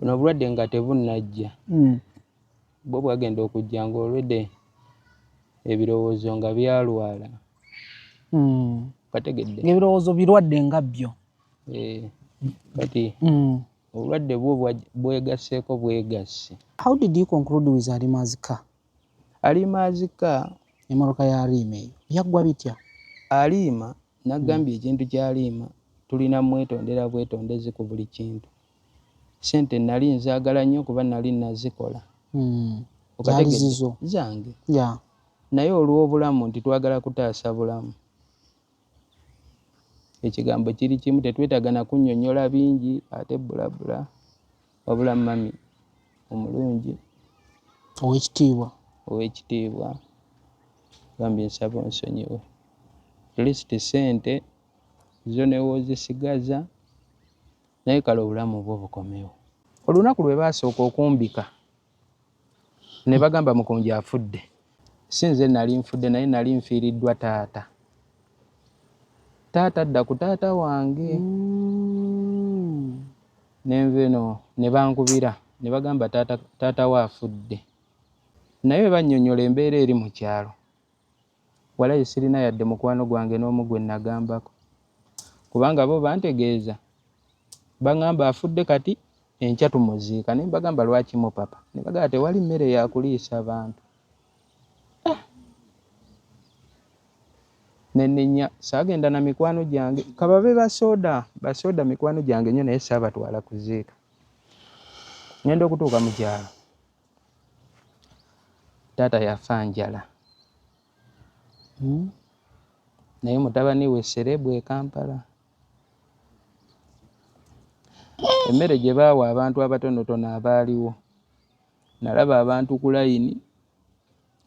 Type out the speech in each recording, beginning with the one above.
buno obulwadde nga tebunnajja bwo bwagenda okujja ng'olwedde ebirowoozo nga byalwala. Kategedde ebirowoozo birwadde nga byo. Kati obulwadde bwo bwegasseeko bwegasse. How did you conclude with Alima's car? Alima's car, emmotoka ya Alima eyo yaggwa bitya? Alima n'aggambye ekintu ky'Alima tulina mwetondera bwetondezi ku buli kintu. Sente nali nzaagala nnyo kuba nali nazikola. Zalizizo zange. Naye olw'obulamu nti twagala kutaasa bulamu. Ekigambo kiri kimu, tetwetagana kunnyonnyola bingi ate bulabula. Wabula mami omulungi ow'ekitiibwa gambye nsaba onsonyiwe. Lisiti sente zo ne woozisigaza naye kale obulamu bwo bukomewo. Olunaku lwe baasooka okumbika ne bagamba mukunji afudde. Si nze nali nfudde naye nali nfiiriddwa taata. Taata adda ku taata wange. Nenva eno ne bankubira ne bagamba taata we afudde. Naye bwe bannyonnyola embeera eri mu kyalo, walayi sirina yadde mukwano gwange n'omu gwe nagambako. Kubanga bo bantegeeza baŋŋamba afudde kati enkya tumuziika. Ne mbagamba lwaki mu papa? Ne bagamba tewali mmere ya kuliisa abantu. Nenenya saagenda na mikwano gyange kababe basoda mikwano gyange nnyo naye saabatwala kuziika. Ngenda okutuuka mu kyalo, taata yafa njala. Naye mutabani we Serebu e Kampala. Emmere gye baawa abantu abatonotono abaaliwo, nalaba abantu ku layini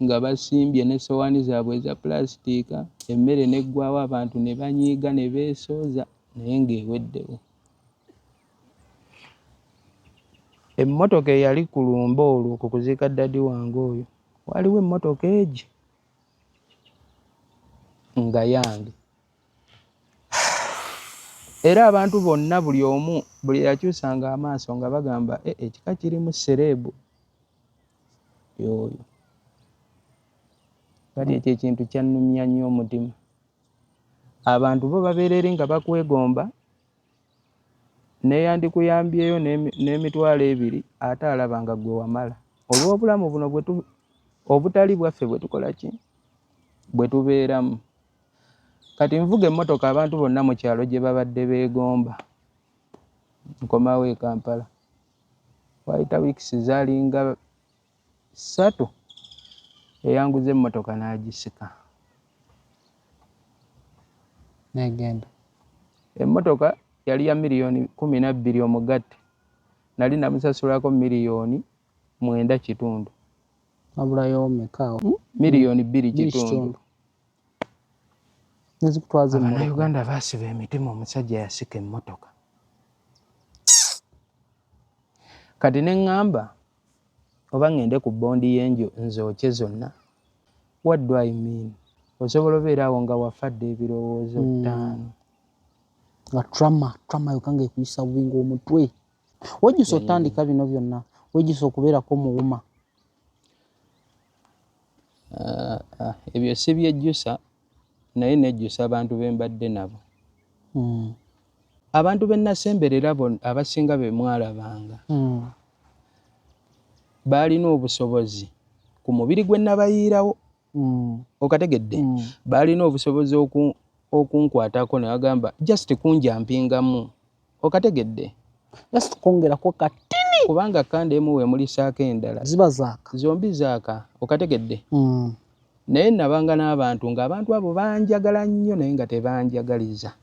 nga basimbye n'essowaani zaabwe eza pulasitiika, emmere n'eggwawo abantu ne banyiiga ne beesooza naye ng'eweddewo. Emmotoka eyali ku lumba olwo ku kuziika ddadi wange oyo, waliwo emmotoka egi nga yange. Era abantu bonna buli omu buli yakyusanga amaaso nga bagamba ekika kirimu Serebu y'oyo. Kati ekyo ekintu kyannumya nnyo omutima. Abantu bo babeereri nga bakwegomba, neyandikuyambyeyo n'emitwalo 2 ate alaba nga gwe wamala. Olw'obulamu buno obutali bwaffe bwe tukola ki? Bwe tubeeramu. Kati nvuga emmotoka abantu bonna mu kyalo gye babadde beegomba. Nkomawo e Kampala. Wayita wiikisi zaalinga 3 eyanguza emmotoka n'agisika. Negenda. Emmotoka yali ya miliyoni 12 omugatte. Nali namusasulako miliyoni 9.5. Abulayo mekaawo. Miliyoni 2.5. Nezikutwaza emmotoka. Uganda baasiba emitima omusajja yasika emmotoka. Kati ne ŋŋamba oba ŋŋende ku bbondi y'enjo nzokye zonna. What do I mean? Osobola obeera awo nga wafadde ebirowoozo 5. Nga trauma yokanga ekuyisa bubi ng'omutwe. Wejjusa otandika bino byonna, wejjusa okubeerako muwuma. Ebyo si byejjusa naye nejjusa abantu be mbadde nabo. Abantu be nasemberera abasinga be mwalabanga baalina obusobozi ku mubiri gwe nabayiirawo. Okategedde? Baalina obusobozi okunkwatako ne bagamba just kunjampingamu. Okategedde? Just kwongerako katini. Kubanga kande emu we mulisaako endala. Ziba zaaka. Zombi zaaka. Okategedde? Naye nabanga n'abantu ng'abantu abo banjagala nnyo naye nga tebanjagaliza.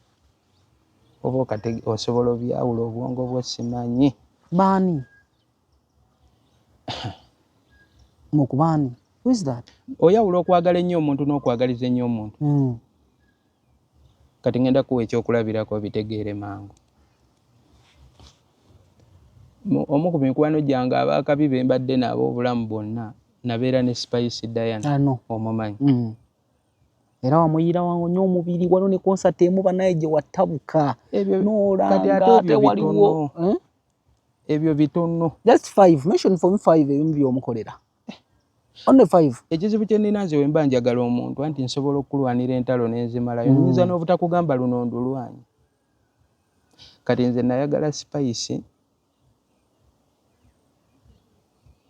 Oba osobola obyawula obwongo bwo simanyi. Baani? Mukubaani? Who is that? Oyawula okwagala ennyo omuntu n'okwagaliza ennyo omuntu. Kati ngenda kuwa ekyokulabirako bitegeere mangu. Omu ku mikwano gyange abaakabi be mbadde nabo obulamu bwonna nabeera ne Spice Diana omumanyi. Era wamuyiira wangu nnyo omubiri waliwo ne konsati emu banaye gye wattabuka. Kati ate ebyo bitono. ebyo bitono. Just 5. Mention for me 5 ebimu by'omukolera. Only 5. Ekizibu kye nnina nze wemba njagala omuntu anti nsobola okulwanira entalo n'enzimalayo. Nyinza n'obutakugamba luno ndulwanyi. Kati nze nayagala Spice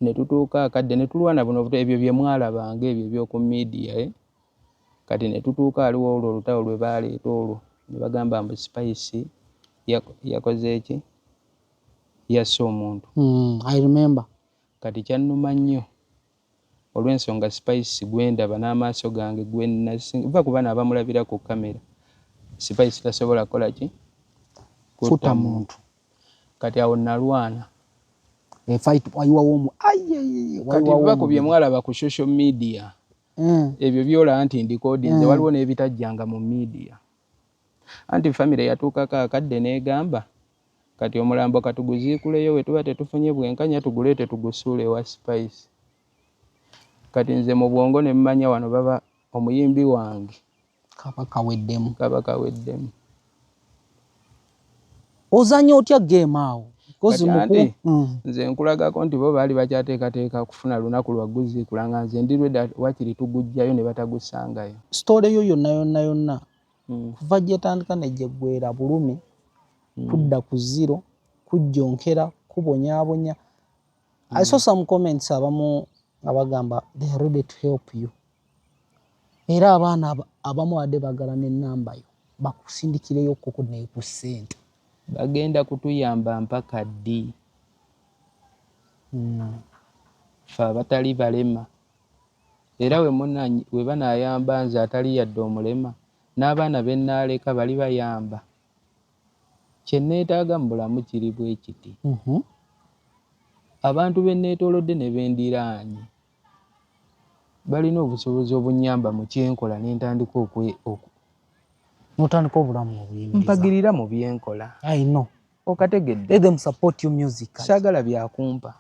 ne tutuuka akadde ne tulwana buno ebyo bye mwalabanga ebyo by'oku media kati ne tutuuka aliwo olwo olutawo lwe baaleeta olwo ne bagamba mbu Spice yakoze eki yasse omuntu. I remember. Kati kyannuma nnyo olw'ensonga Spice gwendaba n'amaaso gange va ku bana abamulabira ku kamera. Spice tasobola kukola ki? Futa muntu. Kati awo nalwana. Fight waliwo kati va ku bye mwalaba ku social media. Ebyo byola anti ndikodinze waliwo n'ebitajjanga mu media. Anti family yatuukako akadde n'egamba kati omulambo katuguziikuleyo we tuba tetufunye bwenkanya tuguleete tugusuule wa Spice. Kati nze mu bwongo ne mmanya wano baba omuyimbi wange kaba kaweddemu. Ozanya otya game awo? Nze nkulagako nti bo baali bakyateekateeka kufuna lunaku lwa guziikula nga nze ndirwedda wakiri tugujjayo ne batagusangayo. Story yo yonna kuva gyetandika ne gyeggwera bulumi kudda ku zero kujjonkera kubonyaabonya. I saw some comments abamu abagamba they are ready to help you. Era abaana abamu adde bagala n'ennamba yo bakusindikireyo koko ne ku ssente. Bagenda kutuyamba mpaka ddi. Fe abatali balema. Era we banaayamba nze atali yadde omulema n'abaana be nnaaleka bali bayamba. Kye neetaaga mu bulamu kiri bwe kiti. Abantu be neetoolodde ne bendiraanye balina obusobozi obunnyamba mu kyenkola ne ntandika n'otandika obulamu obuyimiriza. Mpagirira mu byenkola. I know. Okategedde. Let them support you musically. Saagala byakumpa.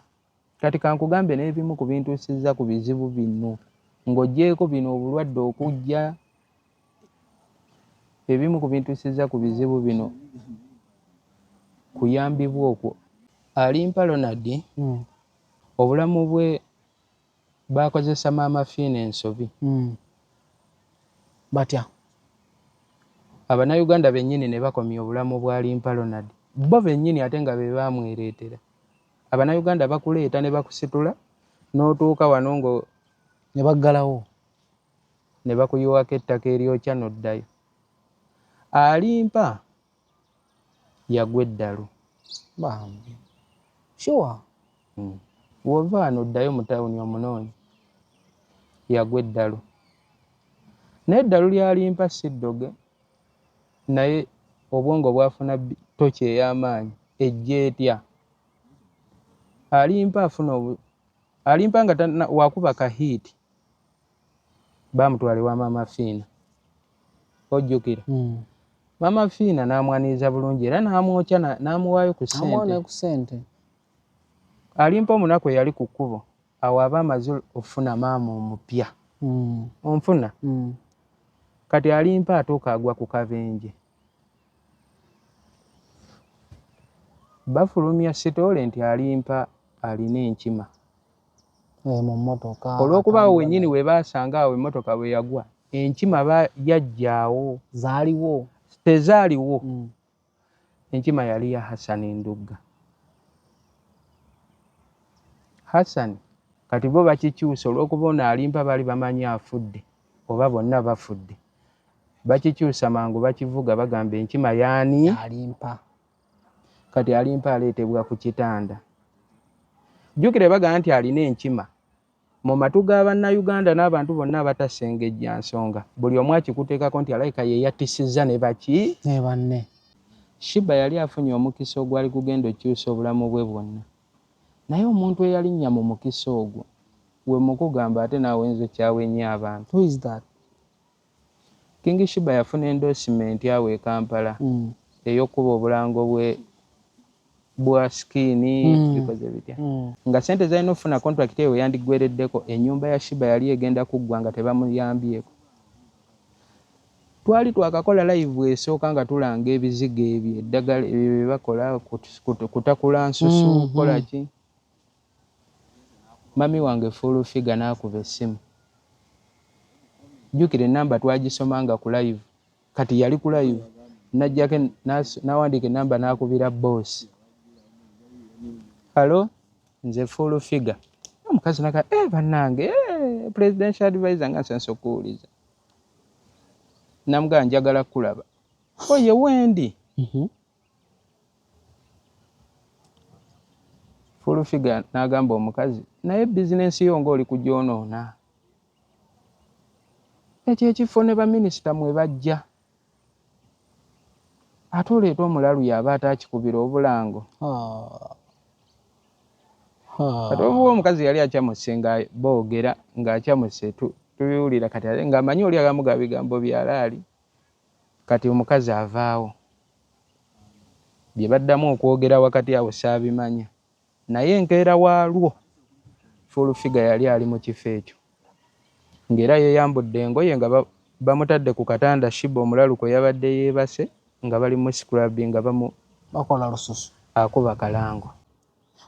Kati kankugambe n'ebimu ku bintuusizza ku bizibu bino. Ng'oggyeko bino obulwadde okujja. Ebimu ku bintuusizza ku bizibu bino kuyambibwa okwo. Alimpa Ronald obulamu bwe bakozesa Maama Fiina ensobi. Batya? Abannayuganda bennyini ne bakomya obulamu bwa Alimpa Ronald. Bo bennyini ate nga be baamwereetera. Abannayuganda bakuleeta ne bakusitula n'otuuka wano ngo ne baggalawo. Ne bakuyiwako ettaka eryokya n'oddayo. Alimpa yagwa eddalu. Bambi. Sure. Wova wano oddayo mu tawuni omunoonyi. Yagwa eddalu. N'eddalu lya Alimpa si ddoge. Naye obwongo bwafuna toki ey'amaanyi ejja etya. Alimpa nga wakuba kahiiti baamutwala ewa Maama Fiina. Ojjukira? Maama Fiina n'amwaniriza bulungi era n'amwokya n'amuwaayo ku ssente. Alimpa omunaku eyali ku kkubo awo aba amaze okufuna maama omupya. Onfuna? Kati Alimpa atuuka agwa ku kabenje. Bafulumya sitoole nti Alimpa alina enkima. Mu mmotoka. Olw'okuba awo wennyini we baasanga awo emmotoka bwe yagwa enkima yajjaawo. Zaaliwo? Tezaaliwo. Enkima yali ya Hassan Ndugga. Hassan kati bo bakikyusa olw'okuba ono Alimpa baali bamanyi afudde oba bonna bafudde. Bakikyusa mangu bakivuga bagamba enkima yaani? Alimpa. Kati Alimpa aleetebwa ku kitanda. Jjukire bagamba nti alina enkima. Mu matu g'Abannayuganda n'abantu bonna abatasengejja nsonga buli omu akikuteekako nti alayika ye yattisizza ne baki? Ne banne. Shiba yali afunye omukisa ogwali kugenda okyusa obulamu bwe bwonna. Naye omuntu eyalinnya mu mukisa ogwo we mukugamba ate naawe nzo kyawenya abantu. Who is that? King Shiba yafuna endorsement awo e Kampala ey'okkuba obulango bwa skiini bikoze bitya. Nga ssente zalina okufuna contract eyo yandiggwereddeko ennyumba ya Shiba yali egenda kuggwa nga tebamuyambyeko. twali twakakola live esooka nga tulanga ebizigo ebyo eddagala ebyo bye bakola kutakula nsusu kola ki. Mami wange full figure n'akuba essimu. Jjukira ennamba twagisomanga ku live, kati yali ku live najjako n'awandiika ennamba n'akubira boss. Halo, nze full figure. Omukazi naka bannange presidential advisor nga nsanso okuwuliza. Namugamba njagala kulaba. Oye wendi. Full figure n'agamba omukazi naye bizinensi yo ng'oli kugyonoona. Ekyo ekifo ne baminisita mwe bajja. Ate oleeta omulalu yaba atakikubira obulango. Kati obuwa omukazi yali akyamuse nga boogera ng'akyamuse tubiwulira kati ng'amanyi oli agamugaba bigambo byalaali. Kati omukazi avaawo. Bye baddamu okwogera wakati awo saabimanya. Naye enkeera waalwo full figure yali ali mu kifo ekyo. Ng'era yeeyambudde engoye nga bamutadde ku katanda Shiba omulalu kwe yabadde yeebase nga bali mu scrub nga bakola lususu. Akuba kalango.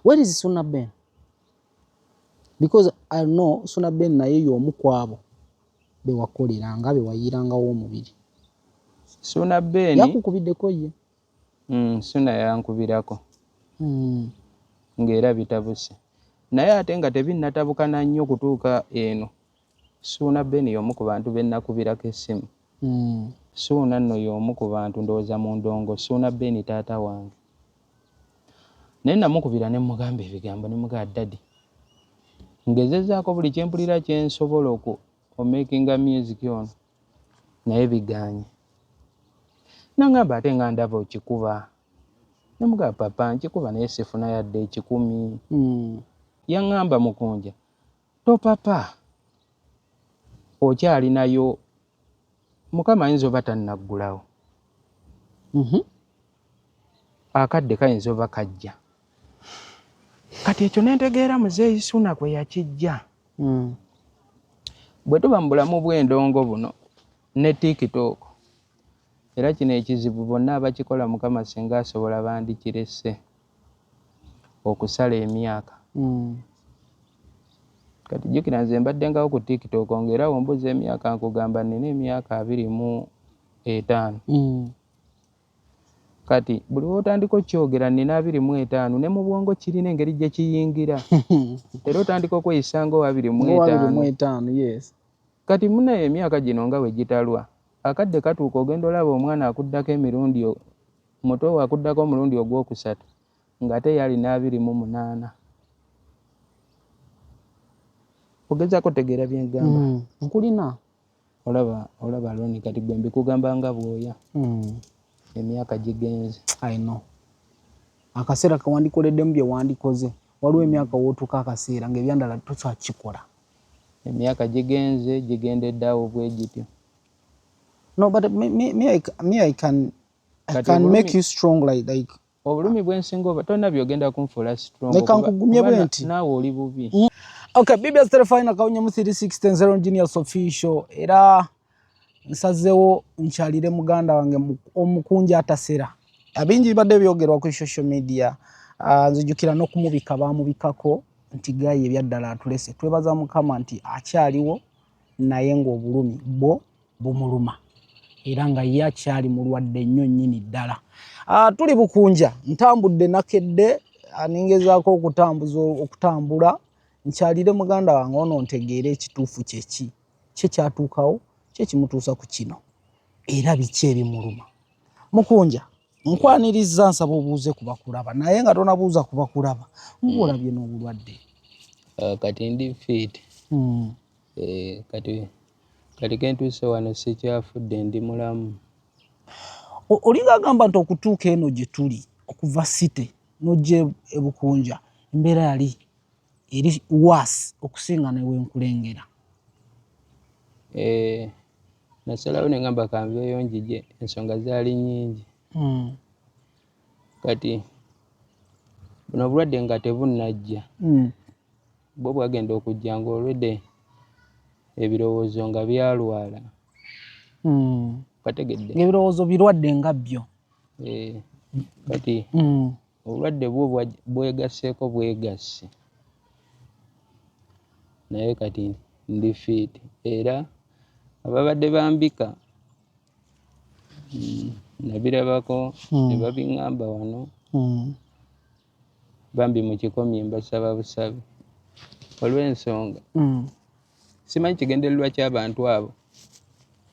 Where is Suna Ben? Because I know Suna Ben naye y'omu kwabo be wakoleranga be wayirangawo omubiri. Suna Ben yakukubiddeko ye. Suna yankubirako. Ng'era bitabuse. Naye ate nga tebinnatabukana nnyo kutuuka eno. Suna Ben y'omu ku bantu be nnakubirako essimu. Suna nno y'omu ku bantu ndowooza mu ndongo. Suna Ben taata wange. Naye namukubira ne mugamba ebigambo ne mugamba Daddy. Ngezezaako buli kye mpulira kye nsobola omakinga music ono. Naye biganye. Nangamba ate nga ndaba okikuba. Ne mugamba papa nkikuba naye sifuna yadde ekikumi. Yaŋŋamba Mukunja. To papa. Okyali nayo Mukama ayinza oba tannaggulawo. Akadde kayinza oba kajja. Kati ekyo nentegeera muzeeyi Suna kwe yakijja. Bwe tuba mu bulamu bw'endongo buno ne TikTok. Era kino ekizibu bonna abakikola Mukama singa asobola bandikirese okusala emyaka. Kati jjukira nze mbaddengawo ku TikTok ng'era wombuza emyaka nkugamba nina emyaka 25. Kati buli wotandika okyogera nina 25 ne mu bwongo kirina engeri gye kiyingira. Era otandika okweyisa nga 25. Yes. Kati munaye emyaka gino nga we gitalwa. Akadde katuuka ogenda olaba omwana akuddako emirundi muto akuddako omulundi ogwokusatu ng'ate yalina 28. Ogezaako tegeera bye ngamba. Nkulina. Olaba Loni kati gwe mbikugamba nga bwoya. Emyaka gigenze. I know. Akaseera kawandikoleddemu bye wandikoze. Waliwo emyaka wootuuka akaseera ng'ebyandala tokyakikola. Emyaka gigenze gigendedde awo bwe gityo. No, but me I can make you strong like obulumi bwensinga oba tonna byogenda kunfuula strong. Leka nkugumye bwenti. Naawe oli bubi. Okay, BBS Telefine akawunya mu 3610 Engineers Official. Era nsazeewo nkyalire muganda wange Omukunja atasera. Abingi bibadde byogerwa ku social media. Nzijukira n'okumubika baamubikako nti gayi ebyaddala atulese. Twebaza Mukama nti akyaliwo naye ng'obulumi bumuluma. Era nga ye akyali mulwadde nnyo nnyini ddala. Tuli Bukunja, ntambudde nakedde, ningezaako okutambula. Nkyalire muganda wange ono ntegeere ekituufu kyeki. Kye kyatuukawo, kye kimutuusa ku kino. Era biki ebimuluma. Mukunja, nkwaniriza nsaba obuuze ku bakulaba. Naye nga tonabuuza ku bakulaba. Ng'olabye n'obulwadde. Kati ndi fit. Kati kentuuse wano sikyafudde ndi mulamu. Olinga agamba nti okutuuka eno gye tuli okuva City n'ojja e Bukunja embeera yali eri worse okusinga ne wenkulengera. Nasalawo ne ngamba kanveeyo njije ensonga zaali nnyingi. Kati buno obulwadde nga tebunnajja. Bwo bwagenda okujja ng'olwedde ebirowoozo nga byalwala. Okategedde ebirowoozo birwadde nga byo kati obulwadde bwo bwegasseeko bwegasse naye kati ndi fiiti era ababadde bambika nabirabako ne babiŋŋamba wano bambi mu kikomye mbasaba busabe olw'ensonga simanyi kigendererwa ky'abantu abo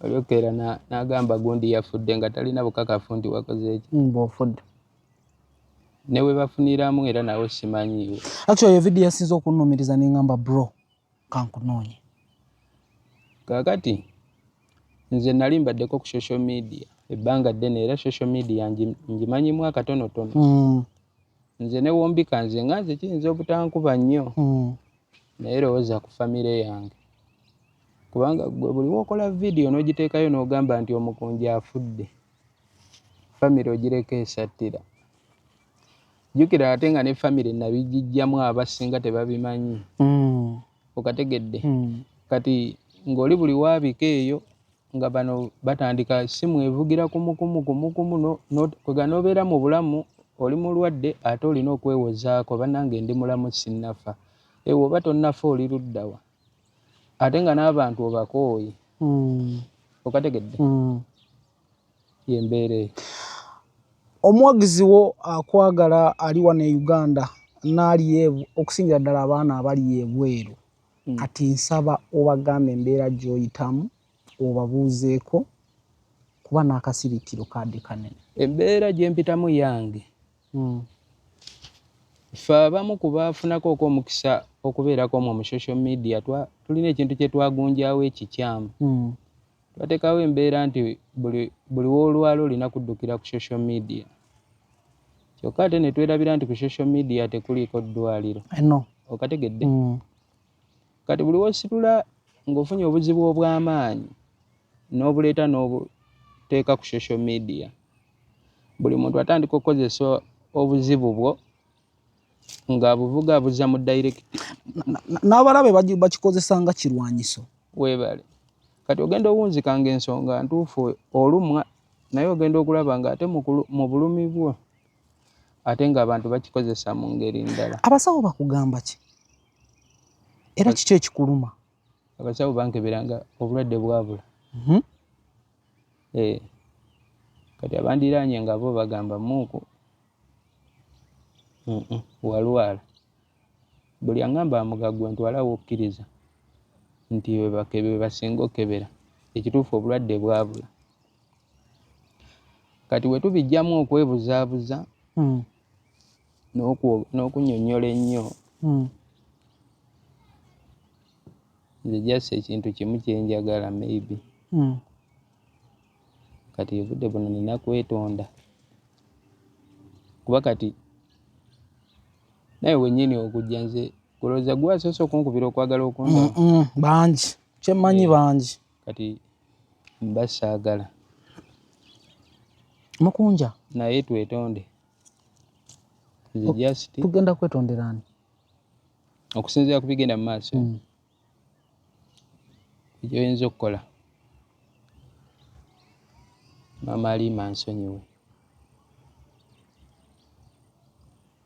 olyokeera n'agamba gundi yafudde nga talina bukakafu nti wakoze eki bw'ofudde ne we bafuniramu era nawe simanyiiwo. Actually video yasinze okunnumiriza n'eŋŋamba bro kankunoonye kaakati nze nali mbaddeko ku social media ebbanga ddene era social media ngimanyimu akatonotono nze ne wombika nze nga nze kiyinza obutankuba nnyo naye lowooza ku famire yange kubanga gwe buli wokola video n'ogiteekayo n'ogamba nti omukunji afudde famire ogireka esattira jjukira ate nga ne famire nabigijjamu abasinga tebabimanyi okategedde kati ng'oli buli waabika eyo nga bano batandika simu evugira kumukumu kwega n'obeera mu bulamu oli mulwadde ate olina okwewozaako bannange ndi mulamu sinnafa ewo oba tonnafa oli luddawa ate nga n'abantu obakooye okategedde yembeera eyo. Omuwagizi wo akwagala ali wano e Uganda n'ali okusingira ddala abaana abali ebweru kati nsaba obagambe embeera gy'oyitamu obabuuzeeko kuba n'akasiriikiro kadde kanene. Embeera gye mpitamu yange ffe abamu ku baafunako okw'omukisa okubeerako omwo mu social media tulina ekintu kye twagunjaawo ekikyamu twateekawo embeera nti buli w'olwala olina kuddukira ku social media kyokka ate ne twerabira nti ku social media tekuliiko ddwaliro okategedde kati buli w'ositula ng'ofunye obuzibu obw'amaanyi n'obuleeta n'obuteeka ku social media buli muntu atandika okukozesa obuzibu bwo ng'abuvuga abuza mu direct n'abalabe bakikozesa nga kirwanyiso weebale kati ogenda owunzikanga ensonga ntuufu olumwa naye ogenda okulaba nga ate mu bulumi bwo ate ng'abantu bakikozesa mu ngeri ndala. Abasawo bakugamba ki era kiki ekikuluma? Abasawo bankeberanga obulwadde bwabula kati abandiraanye nga bo bagamba muuku walwala buli aŋŋamba amugagwe ntwalawo okkiriza nti be basinga okebera ekituufu obulwadde bwabula kati we tubijjamu okwebuzaabuza n'okunnyonnyola ennyo nze just ekintu kimu kyenjagala maybe kati obudde buno nina kwetonda kuba kati naye wennyini okujja nze kulowooza gwe asoose okunkubira okwagala okundaba bangi kyemmanyi bangi kati mba saagala mukunja naye twetonde nze just tugenda kwetondera ani okusinziira ku bigenda mu maaso ekyoyinza okukola maama Alima nsonyiwe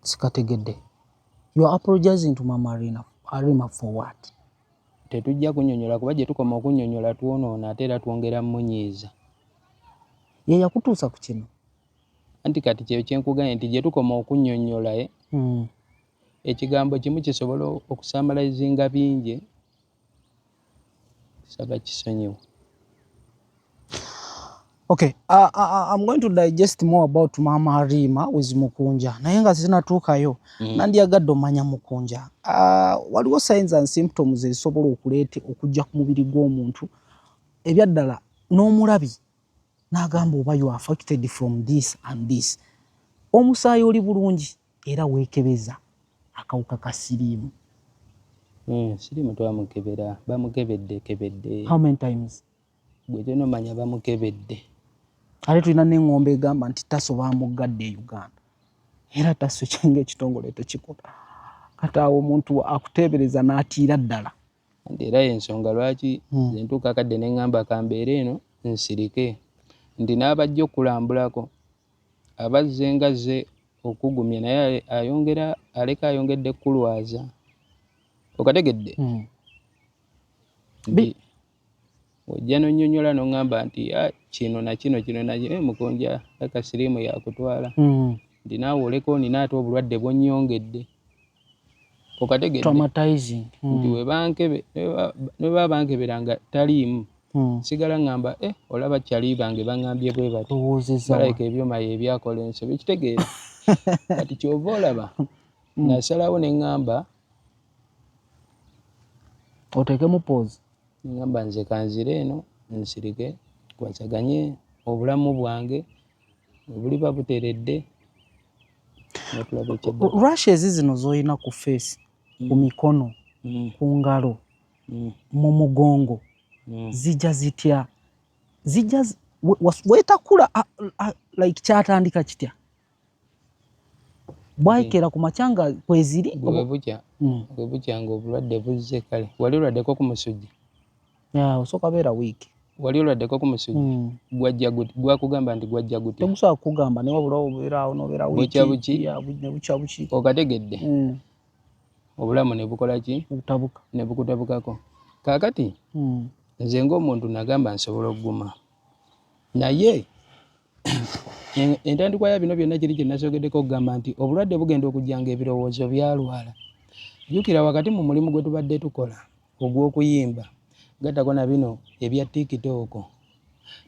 sikategedde you are apologizing to Mama Alima for what? Tetujja kunnyonnyola kuba gye tukoma okunnyonnyola twonoona ate era twongera munyiiza ye yakutuusa ku kino anti kati kye kyenkuganye nti gye tukoma okunnyonnyola ekigambo kimu kisobola okusamalizinga bingi saba kisonyiwa. Okay, I'm going to digest more about Mama Alima with Mukunja. Naye nga sinatuukayo nandyagadde omanya Mukunja. Waliwo signs and symptoms ezisobola okuleeta okujja ku mubiri gw'omuntu ebyaddala n'omulabi n'agamba oba you are affected from this and this. Omusaayi oli bulungi era weekebeza akawuka ka siriimu. Siriimu twamukebera bamukebedde. How many times? Gwe tonomanya bamukebedde. Ate tulina n'eŋŋombe egamba nti Tasso bamuggadde e Uganda era Tasso kyange ekitongole tekikola kati awo omuntu akuteebereza n'atiira ddala nti era y'ensonga lwaki nze ntuuka kadde ne ŋŋamba kambeera eno nsirike ndi n'abajja okulambulako abazze nga zze okugumya naye ayongedde kulwaza okategedde ojja nonyonyola noŋŋamba nti kino mukonja akasiriimu yakutwala ndi naawe oleko nina ate obulwadde bwonnyongedde okategedde nti ne baba bankebera nga taliimu sigala ŋŋamba olaba kyali bange baŋŋambye bwe bati balayika ebyuma ebyakola ensobi ekitegeera kati kyova olaba nasalawo ne ŋŋamba oteekemu pause ŋŋamba nze kanzire eno nsirike kwasaganye obulamu bwange obuliba buteredde rashes zino z'olina ku face ku mikono ku ngalo mu mugongo zijja zitya weetakula like kyatandika kitya bwayikira ku macyanga kweziri bwe bukya nga obulwadde buzze kale wali olwaddeko ku musujja osooka beera wiiki wali olwaddeko ku musujja gwakugamba nti gwajja gutya tegusobola kukugamba naye wabula obeeraawo n'obeera wiiki ne bukya buki okategedde obulamu ne bukola ki ne bukutabukako kaakati nze ng'omuntu nagamba nsobola okuguma naye entandikwa ya bino byonna kiri kye nasoogeddeko okugamba nti obulwadde bugenda okujjanga ebirowoozo byalwala jjukira wakati mu mulimu gwe tubadde tukola ogw'okuyimba gattako na bino ebya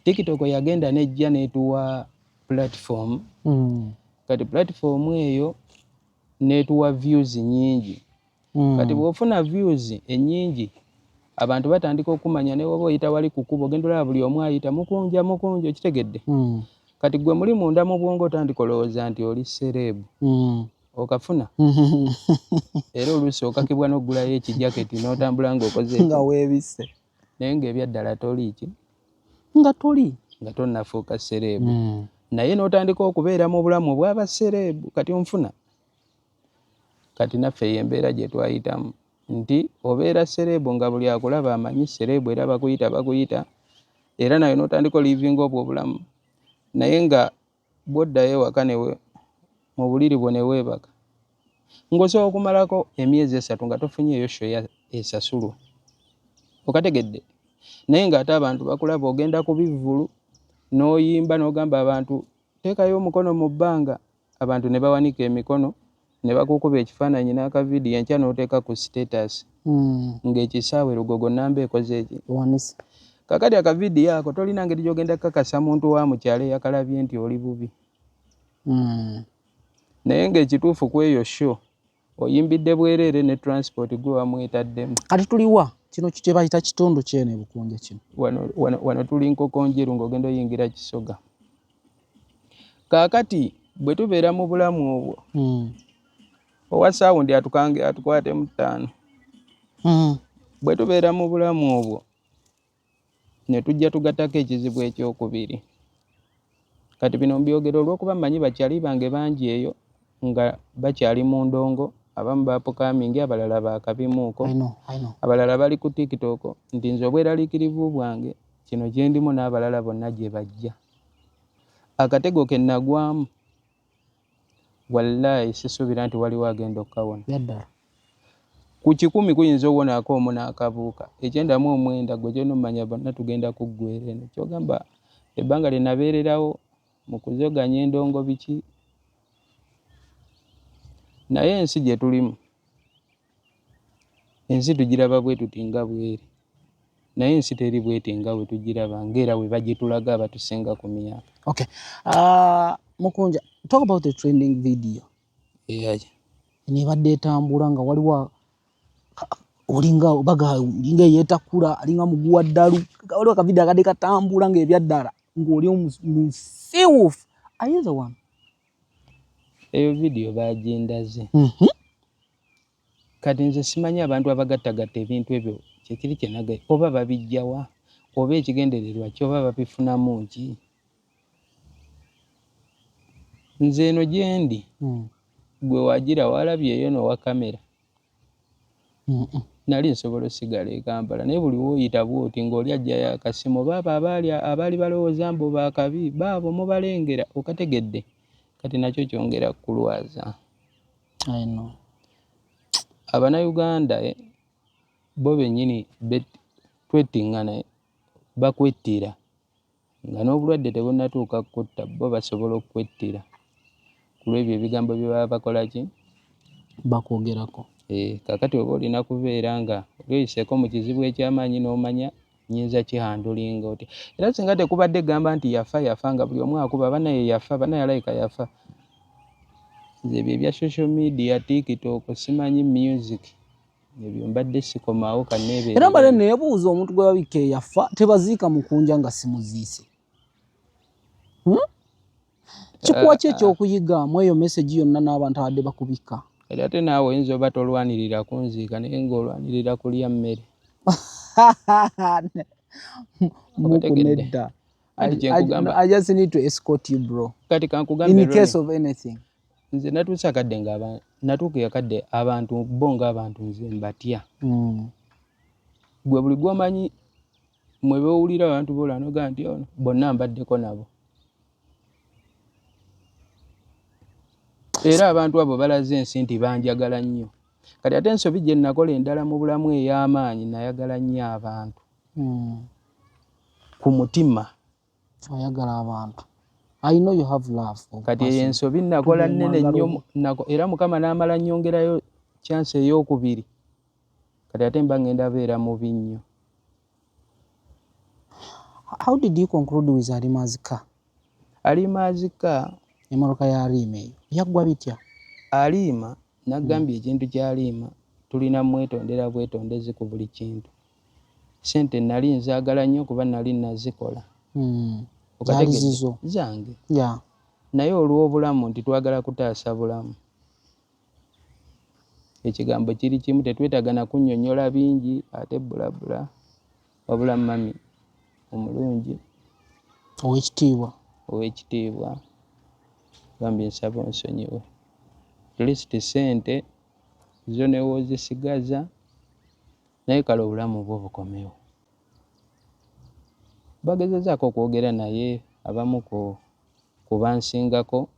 tiktok yagenda nejja netuwa platform kati platform eyo netuwa views nyingi kati bw'ofuna views ennyingi abantu batandika okumanya ne woba oyita wali ku kkubo ogenda olaba buli omu ayita mukunja okitegedde kati gwe muli munda mu bwongo otandika olowooza nti oli sereebu okafuna era oluusi okakibwa n'oggulayo ekijaketi n'otambula ng'okoze nga weebisse naye ng'ebyaddala toliiki nga tonnafuuka sereebu naye n'otandika okubeera mu bulamu obwaba sereebu kati onfuna kati naffe ey'embeera gye twayitamu nti obeera sereebu nga buli akulaba amanyi sereebu era bakuyita era nayo n'otandika olivinga obwo obulamu naye nga bw'oddayo ewaka mu buliri bwo ne weebaka ng'osobola okumalako emyezi 3 nga tofunyeeyo shoya esasulwa okategedde naye ng'ate abantu bakulaba ogenda ku bivvulu n'oyimba n'ogamba abantu teekayo omukono mu bbanga abantu ne bawanika emikono ne bakukuba ekifaananyi n'akavidiyo enkya n'oteeka ku status ng'ekisaawe Lugogo nnamba ekoze eki kakati akavidiyo ako tolina ngeri gy'ogenda kukakasa muntu wa mukyalo eyakalabye nti oli bubi naye ng'ekituufu ku eyo show oyimbidde bwereere ne transport gwe wamwetaddemu kati tuliwa kino kye bayita kitundu kyene Bukunja kino wano tuli Nkokonjeru ng'ogenda oyingira Kisoga kaakati bwe tubeera mu bulamu obwo owa saawundi atukange atukwatemu 5 bwe tubeera mu bulamu obwo ne tujja tugattako ekizibu ekyokubiri kati bino mbyogera olw'okuba mmanyi bakyali bange bangi eyo nga bakyali mu ndongo abamu baapukamingi abalala baakabimuuko abalala bali ku tiktok nti nze obweraliikirivu bwange kino gye ndimu n'abalala bonna gye bajja akatego ke nagwamu wallaahi sisuubira nti waliwo agenda okukawona ku 100 kuyinza owonako omu n'akabuuka 99 gwe gyonomanya bonna tugenda kuggwera eno kyogamba ebbanga lye nabeererawo mu kuzoganya endongo biki naye ensi gye tulimu ensi tugiraba bwe tuti nga bweri naye ensi teri bweti nga bwe tugiraba ng'era bwe bagitulaga abatusinga ku myaka. Okay. Mukunja, talk about the trending video. Nebadde etambula nga waliwo olinga yeetakula alinga muguwa ddalu waliwo akavidiyo akadde katambula ng'ebyaddala ng'oli musiwuufu ayinza wano eyo vidiyo bagindaze kati nze simanyi abantu abagattagatta ebintu ebyo kyekiri kyenaga oba babijjawa oba ekigendererwa kyoba babifunamu ki nze eno gyendi gwe wagira walabyeyo n'owa kamera nali nsobola osigala e Kampala naye buli woyita bwoti ng'oli ajjayo akasimu baaba abaali balowooza mbu baakabi baabo mubalengera okategedde kati nakyo kyongera kulwaza. Abannayuganda bo bennyini twettiŋŋana bakwettira nga n'obulwadde tebunnatuuka kutta bo basobola okwettira ku lw'ebyo ebigambo bye baba bakola ki bakwogerako. Kaakati oba olina kubeera nga weeyiseeko mu kizibu eky'amaanyi n'omanya nnyinza kihandulinga otya. Era singa tekubadde gamba nti yafa nga buli omu akuba bannaye yafa bannaye alayika yafa. Nze ebyo ebya social media, TikTok, simanyi music ebyo mbadde sikomawo kanneebeerera. Era mbadde neebuuza omuntu gwe babikka eyafa tebaziika mukunja nga simuziise. Kikuwa ki eky'okuyigaamu eyo message yonna n'abantu abadde bakubikka? Era ate naawe oyinza oba tolwanirira kunziika naye ng'olwanirira kulya mmere. Muku nedda. I just need to escort you bro. Kati kankugambe in case of anything. Nze natuusa akadde natuuka akadde abantu bo ng'abantu nze mbatya. Gwe buli gw'omanyi mwe beewulira abantu boolanoga nti ono bonna mbaddeko nabo. Era abantu abo balaze ensi nti banjagala nnyo. Kati ate ensobi gye nakola endala mu bulamu ey'amaanyi nayagala nnyo abantu. Ku mutima. Oyagala abantu. I know you have love. Kati eyo ensobi nakola nnene nnyo era Mukama n'amala nnyongerayo chance ey'okubiri. Kati ate mba ngenda beera mubi nnyo. How did you conclude with Alimazika? Alimazika emmotoka ya Alima eyo yaggwa bitya? Alima naggambye ekintu ky'Alima tulina mwetondera bwetondezi ku buli kintu. Sente nali nzaagala nnyo kuba nali nazikola. Zaali zizo zange. Naye olw'obulamu nti twagala kutaasa bulamu. Ekigambo kiri kimu tetwetagana kunnyonnyola bingi ate bulabula wabula mami omulungi ow'ekitiibwa gambye nsaba onsonyiwe. At sente zo ne woozisigaza naye kale obulamu bwo bukomewo. Bagezezaako okwogera naye abamu ku bansingako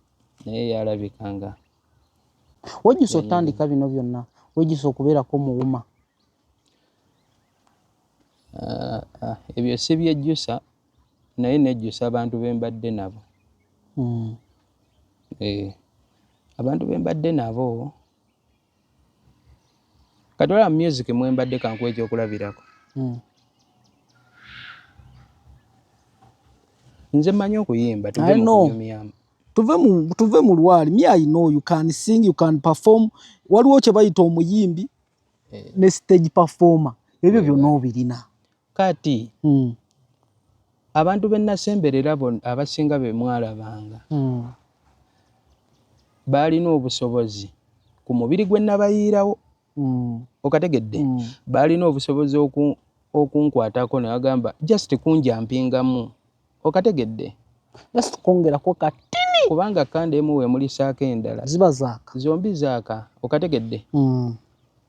naye yalabikanga. Wejjusa otandika bino byonna, wejjusa okubeerako muwuma. Ebyo si byejjusa naye nejjusa abantu be mbadde nabo. Abantu be mbadde nabo kati olaba music mwe mbadde kankuwa ekyokulabirako. Nze mmanyi okuyimba tuve mu kunyumyamu. Tuve mu lwali. Me I know you can sing, you can perform. Waliwo kye bayita omuyimbi ne stage performer. Ebyo byonna obirina. Kati abantu be nasemberera abasinga be mwalabanga baalina obusobozi ku mubiri gwe nabayiirawo. Okategedde baalina obusobozi okunkwatako ne bagamba just kunjampingamu. Okategedde just kwongerako katini kubanga kande emu we mulisaako endala ziba zaaka zombi zaaka. Okategedde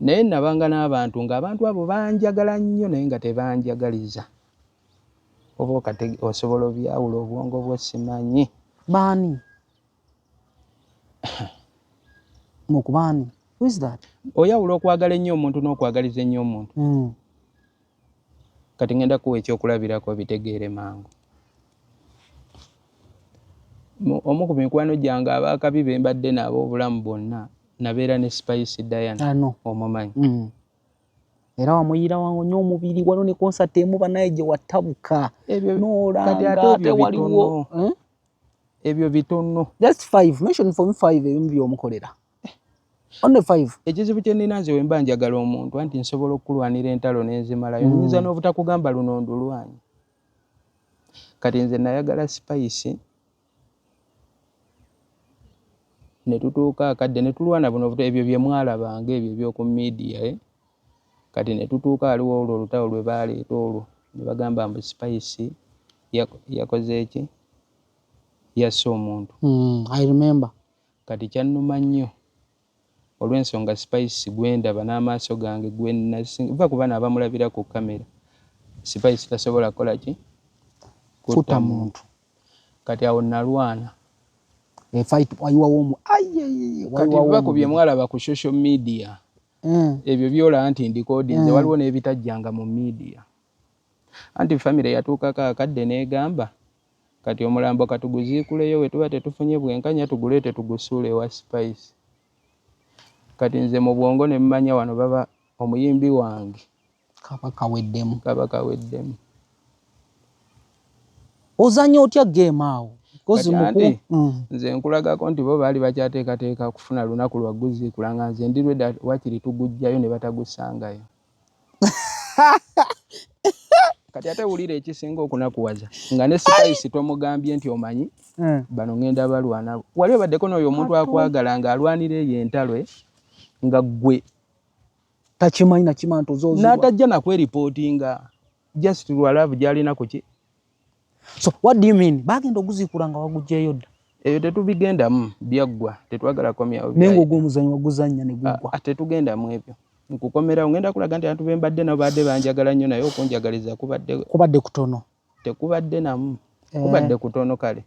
naye nabanga n'abantu ng'abantu abo banjagala nnyo naye nga tebanjagaliza. Oba osobola obyawula obwongo bwo simanyi. Baani? Mukubaani? Who is that? Oyawula okwagala ennyo omuntu n'okwagaliza ennyo omuntu. Kati ngenda kuwa ekyokulabirako bitegeere mangu. Omu ku mikwano gyange abaakabi be mbadde nabo obulamu bwonna nabeera ne Spice Diana omumanyi. Era wamuyiira nnyo omubiri waliwo ne concert emu banaye gye wattabuka n'olanga ate waliwo ebyo bitono. Just 5. Mention for me 5 ebimu by'omukolera. Only 5. Ekizibu kye nnina nze we mba njagala omuntu anti nsobola okulwanira entalo n'enzimalayo. Nnyinza n'obutakugamba luno ndulwanyi. Kati nze nayagala Spice ne tutuuka akadde ne tulwana buno ebyo bye mwalabanga ebyo eby'oku media. Kati ne tutuuka aliwo olwo olutalo lwe baaleeta olwo ne bagamba mbu Spice yakoze eki? Yasse omuntu. I remember. Kati kyannuma nnyo olw'ensonga Spice gwendaba n'amaaso gange va ku bana abamulabira ku kamera. Spice tasobola kukola ki? Kutta muntu. Kati awo nalwana. Fight waliwo kati biva ku bye mwalaba ku social media. Ebyo byola nti ndikodinze waliwo n'ebitajjanga mu media. Anti family yatuukako akadde n'egamba kati omulambo katuguziikuleyo we tuba tetufunye bwenkanya tuguleete tugusuule ewa Spice. Kati nze mu bwongo ne mmanya wano baba omuyimbi wange kaba kaweddemu. Ozanya otya game awo? Kati nze nkulagako nti bo baali bakyateekateeka kufuna lunaku lwa guziikula nga nze ndirwedda wakiri tugujjayo ne batagusangayo. Kati ate wulira ekisinga okunakuwaza nga ne Spice tomugambye nti omanyi bano ngenda balwana. Wali obaddeko n'oyo omuntu akwagala ng'alwanira eyo entalo nga ggwe takimanyi nakima ntozozi n'atajja nakweripotinga just lwalavu gy'alina ku ki. So what do you mean? Bagenda oguziikula nga wagujjayo dda? Eyo tetubigendamu byaggwa tetwagala komyawo. Nenga ogw'omuzanyo waguzannya ne guggwa. Tetugendamu ebyo. Nkukomerawo ngenda kulaga nti abantu bembadde nabo badde banjagala nnyo naye okunjagaliza kubadde kutono. Tekubadde namu. Kubadde kutono kale.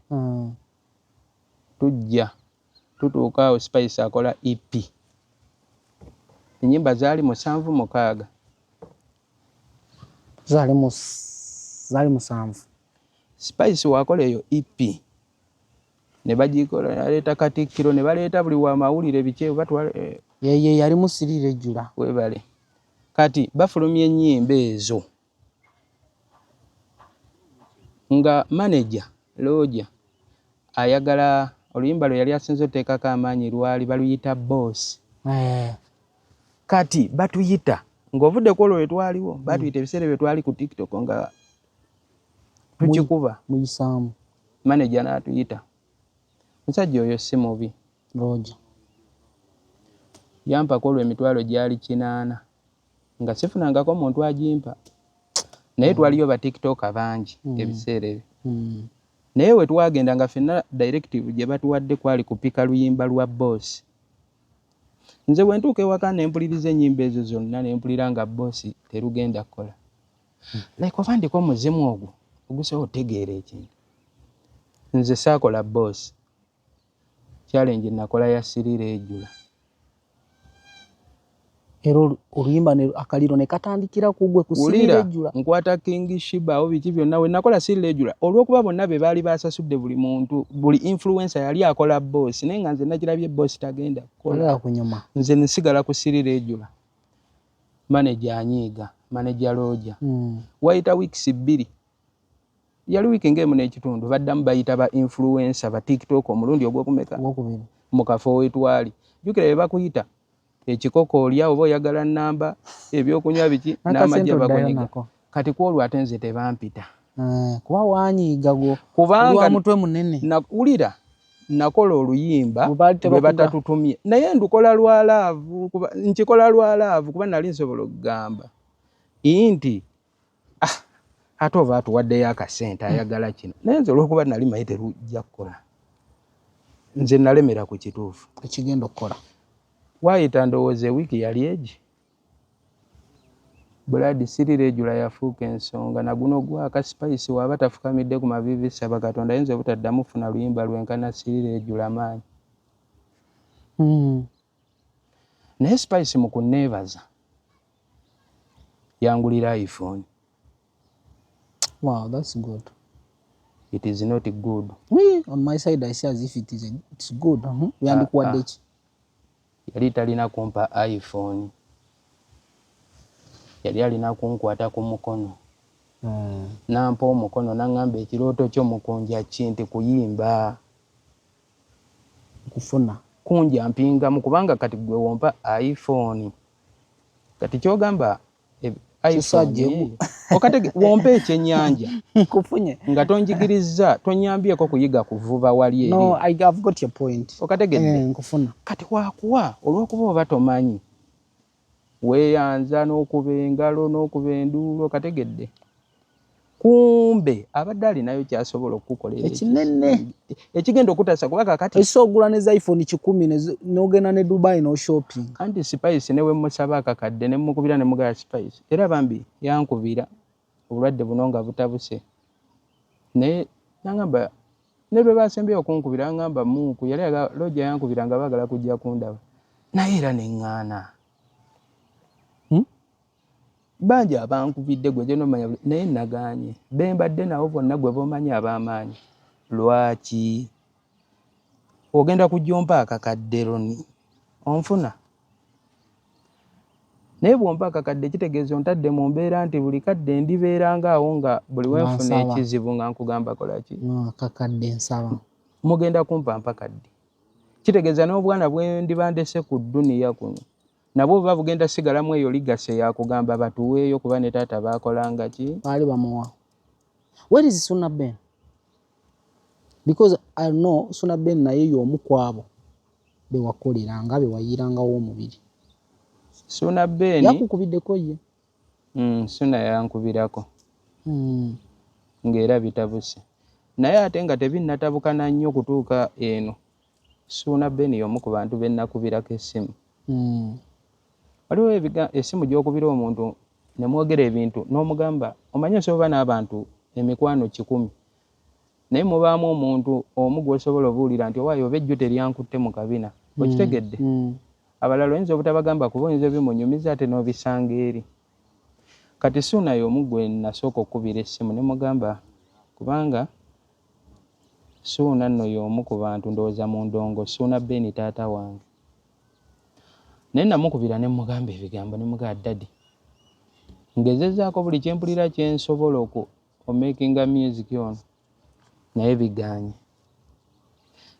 Tujja tutuuka awo Spice akola EP. Ennyimba zaali 7-6. Zaali 7. Spice wakola eyo EP. Ne bagikola naleeta Katikkiro ne baleeta buli wa mawulire bikye batwala yeye yali musirire ejjula. Webale. Kati bafulumya ennyimba ezo. Nga manager Roger ayagala oluyimba lwe yali asinze oteekako amaanyi lwali baluyita Boss. Kati batuyita ng'ovudde ku olwo twaliwo batuyita ebiseera bye twali ku TikTok nga tukikuba muyisaamu. Manager n'atuyita. Musajja oyo si mubi. Roger. Yampako olwo emitwalo gyali 8 nga sifunangako omuntu agimpa. Naye twaliyo ba TikTok abangi ebiseera ebyo. Naye we twagenda nga ffenna directive gye batuwadde kwali kupika luyimba lwa Boss. Nze bwe ntuuka ewaka ne mpuliriza ennyimba ezo zonna ne mpulira nga Boss terugenda kukola. Like oba ndiko omuzimu ogwo ogusobola otegeera ekintu. Nze saakola Boss. Challenge nakola ya Sirire ejjula. Ero oluyimba ne akaliro ne katandikira kugwe ku Sirire ejjula. Nkwata King Shiba obi kibyo nawe nakola Sirire ejjula. Olwokuba bonna be baali basasudde buli muntu buli influencer yali akola Boss naye nga nze nakirabye Boss tagenda kola kunyuma. Nze nsigala ku Sirire ejjula. Manager anyiiga, manager Roger. Waita weeks 2. Yali wiki ngemu n'ekitundu baddamu bayita ba influencer ba TikTok omulundi ogw'okumeka mu kafo wetwali. Jukira bye bakuyita ekikoko olya oba oyagala nnamba ebyokunywa biki n'amajja bagonyiga. Kati kwolwo ate nze tebampita. Kuba wanyiiga gwo kubanga mutwe munene. Nawulira nakola oluyimba bwe batatutumye naye ndukola lwa laavu nkikola lwa laavu kuba nali nsobola okugamba inti ate oba atuwaddeyo akasente ayagala kino naye nze olwokuba nali maye terujja kukola nze nalemera ku kituufu ekigenda okukola. Waayita ndowooza wiiki yali egi Brad Sirire ejjula yafuuka ensonga na guno gwaka Spice waba tafukamidde ku mavivi saba Katonda ayinza obutaddamu funa luyimba lwenkana Sirire ejjula amaanyi. Naye Spice mu kunneebaza yangulira iPhone. Wow, that's good. It is not good. On my side I see as if it's good. Yandikuwadde ki? Yali talina kumpa iPhone. Yali alina kunkwata ku mukono. Nampa omukono n'angamba ekirooto kyo mukunja kinti kuyimba. Kufuna. Kunja mpingamu kubanga kati gwe wompa iPhone. Kati kyogamba iPhone. Okatege wompe ekyennyanja. Kufunye. Nga tonjigiriza tonyambyeko kuyiga kuvuba wali eri. No, I've got your point. Okategedde. Nkufuna. Kati wakuwa olw'okuba oba tomanyi. Weeyanza n'okuba engalo n'okuba enduulu okategedde. kumbe abadde alinayo kyasobola okukolera ekinene ekigenda okutasa kuba kakati esogula ne iPhone 10 n'ogenda ne Dubai no shopping anti Spice ne wemusaba akakadde ne mukubira ne mugaya Spice era bambi yankubira obulwadde buno nga butabuse ne nangamba ne bwe basembye okunkubira ngamba muku yali loja yankubira nga bagala kujja kundaba naye era neŋŋaana banja abankubidde gwe gye nomanya naye nagaanye bembadde nawo bonna gwe bomanyi ab'amaanyi lwaki ogenda kujjompa akakadde Roni onfuna naye bwompa akakadde kitegeeza ontadde mu mbeera nti buli kadde ndibeeranga awo nga buli wenfuna ekizibu nga nkugamba kolaki akakadde nsaba mugenda kumpa mpakadde kitegeeza n'obwana bwe ndibandese ku dduniya kuno nabwo buba bugenda sigalamu eyo ligase yakugamba batuweeyo kuba ne taata baakolanga ki baali bamuwa. Where is Suna Ben? Because I know Suna Ben naye y'omu kwabo be wakoleranga be wayirangawo omubiri. Suna Ben yakukubiddeko ye Suna yankubirako ng'era bitabuse naye ate nga tebinnatabukana nnyo kutuuka eno Suna Ben y'omu ku bantu be nnakubirako essimu. Waliwo essimu gy'okubira omuntu ne mwogera ebintu n'omugamba omanyi osobola n'abantu emikwano 100 naye mubaamu omuntu omu gw'osobola obuulira nti owaayo oba ejjo teryankutte mu kabina okitegedde abalala oyinza obutabagamba kuba oyinza bimunyumiza ate n'obisanga eri kati Suna y'omu gwe nasooka okukubira essimu ne mugamba kubanga Suna nno y'omu ku bantu ndowooza mu ndongo Suna Ben taata wange naye namukubira ne mugamba ebigambo ne mugamba Daddy ngezezaako buli kyempulira kyensobola omakinga music ono naye biganye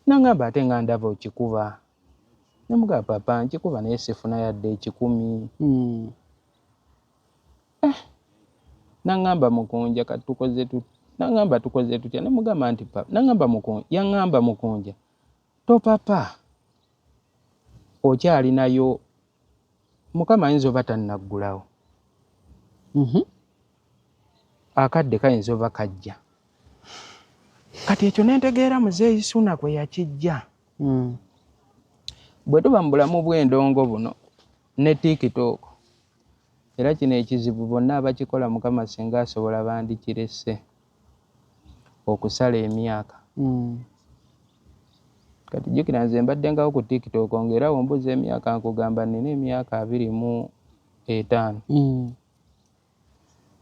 nangamba ate nga ndaba okikuba ne mugamba papa nkikuba naye sifuna yadde 10 nangamba mukunja kati tukoze nangamba tukoze tutya ne mugamba nti papa nangamba mukunja yangamba mukunja to papa okyali nayo mukama ayinza oba tannaggulawo akadde kayinza oba kajja kati ekyo nentegeera muzeeyi Suna kwe yakijja bwe tuba mu bulamu bw'endongo buno ne TikTok era kino ekizibu bonna abakikola mukama singa asobola bandikirese okusala emyaka kati jjukira nze mbaddengawo ku TikTok ng'era wombuza emyaka nkugamba nina emyaka 25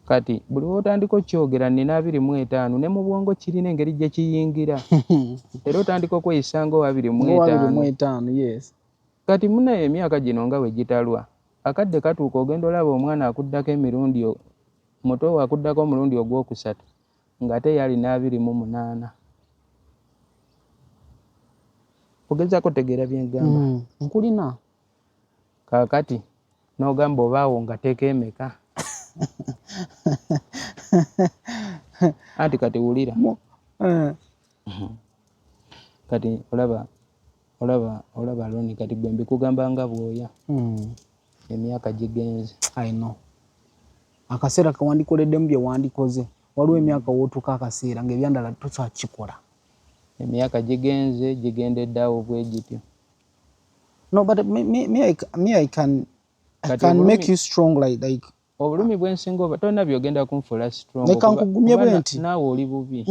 kati buli wotandika okyogera nina 25 ne mu bwongo kirina engeri gye kiyingira era otandika okweyisanga owa 25 yes kati munaye emyaka gino nga we gitalwa akadde katuuka ogenda olaba omwana akuddako emirundi muto akuddako omulundi ogwokusatu nga ate yalina 28 ogezaako tegeera byengamba nkulina kaakati n'ogamba obaawo nga teeka emeka anti kati wulira kati olaba Roni kati gwe mbikugamba nga bwoya emyaka gigenze I know akaseera kawandikoleddemu bye wandikoze waliwo emyaka wootuuka akaseera ng'ebyandala tokyakikola emyaka gigendedde awo bwe gityo no but me I can make you strong like obulumi bwensinga oba tolina byogenda kunfuula strong leka nkugumye bwe nti naawe oli bubi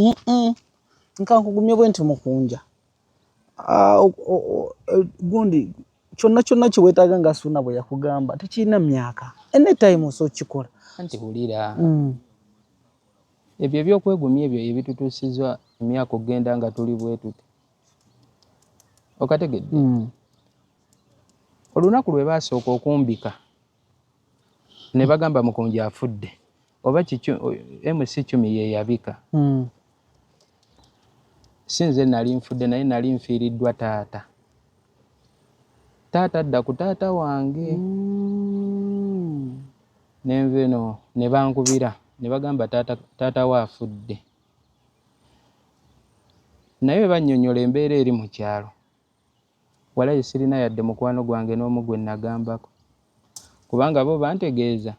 nka nkugumye bwe nti mukunja gundi kyonna kye weetaaga nga Suna bwe yakugamba tekirina myaka anytime osokikola anti wulira ebyo ebyokwegumya ebyo ebitutuusizwa emyaka okugenda nga tuli bwe tuti okategedde olunaku lwe baasooka okumbika ne bagamba mukunja afudde oba MC10 ye yabika sinze nali nfudde naye nali nfiiriddwa taata adda ku taata wange nenva eno ne bankubira ne bagamba taata we afudde naye bwe bannyonnyola embeera eri mu kyalo walayi sirina yadde mukwano gwange n'omu gwe nagambako kubanga bo bantegeeza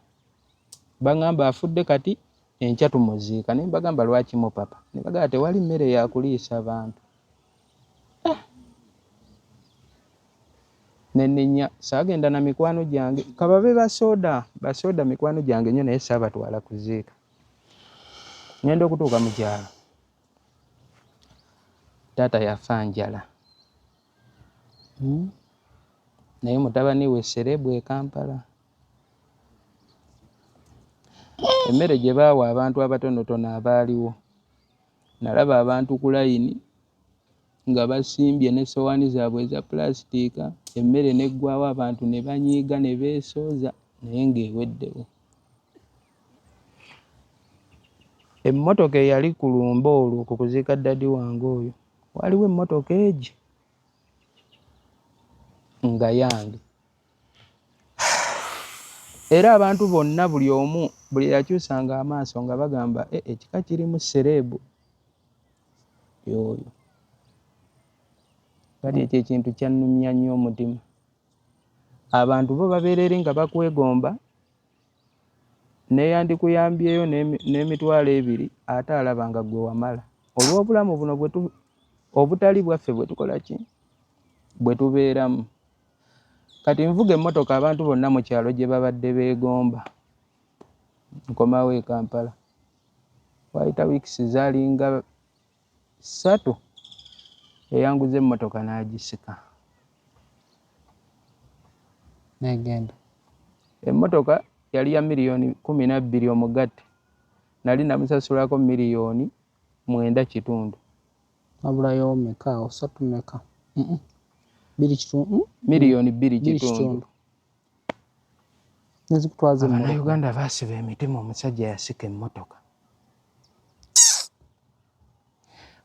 baŋŋamba afudde kati enkya tumuziika. Ne mbagamba lwaki mu papa? Ne bagamba tewali mmere ya kuliisa bantu. Nenenya saagenda na mikwano gyange kababe basoda mikwano gyange nnyo naye saabatwala kuziika. Ngenda okutuuka mu kyalo, taata yafa njala. Naye mutabani we serebu e Kampala. Emmere gye baawa abantu abatonotono abaaliwo, nalaba abantu ku layini nga basimbye n'essowaani zaabwe eza pulasitiika, emmere n'eggwawo abantu ne banyiiga ne beesooza naye ng'eweddewo. Emmotoka eyali ku lumba olwo ku kuziika ddadi wange oyo, waliwo emmotoka egi nga yange. Era abantu bonna buli omu buli yakyusanga amaaso nga bagamba ekika kirimu serebu y'oyo. Kati ekyo ekintu kyannumya nnyo omutima. Abantu bo babeerere nga bakwegomba, neyandikuyambyeyo n'emitwalo 2 ate alaba nga ggwe wamala. Olw'obulamu buno obutali bwaffe bwe tukola ki? Bwe tubeeramu. Kati nvuga emmotoka abantu bonna mu kyalo gye babadde beegomba. Nkomawo e Kampala. Wayita wiikisi zaalinga 3 eyanguza emmotoka n'agisika. Negenda. Emmotoka yali ya miliyoni 12 omugatte. Nali namusasulako miliyoni 9.5. Abulayo meka 3 meka? 2.5. Miliyoni 2.5. Nezikutwaza emmotoka. Uganda baasiba emitima omusajja yasika emmotoka.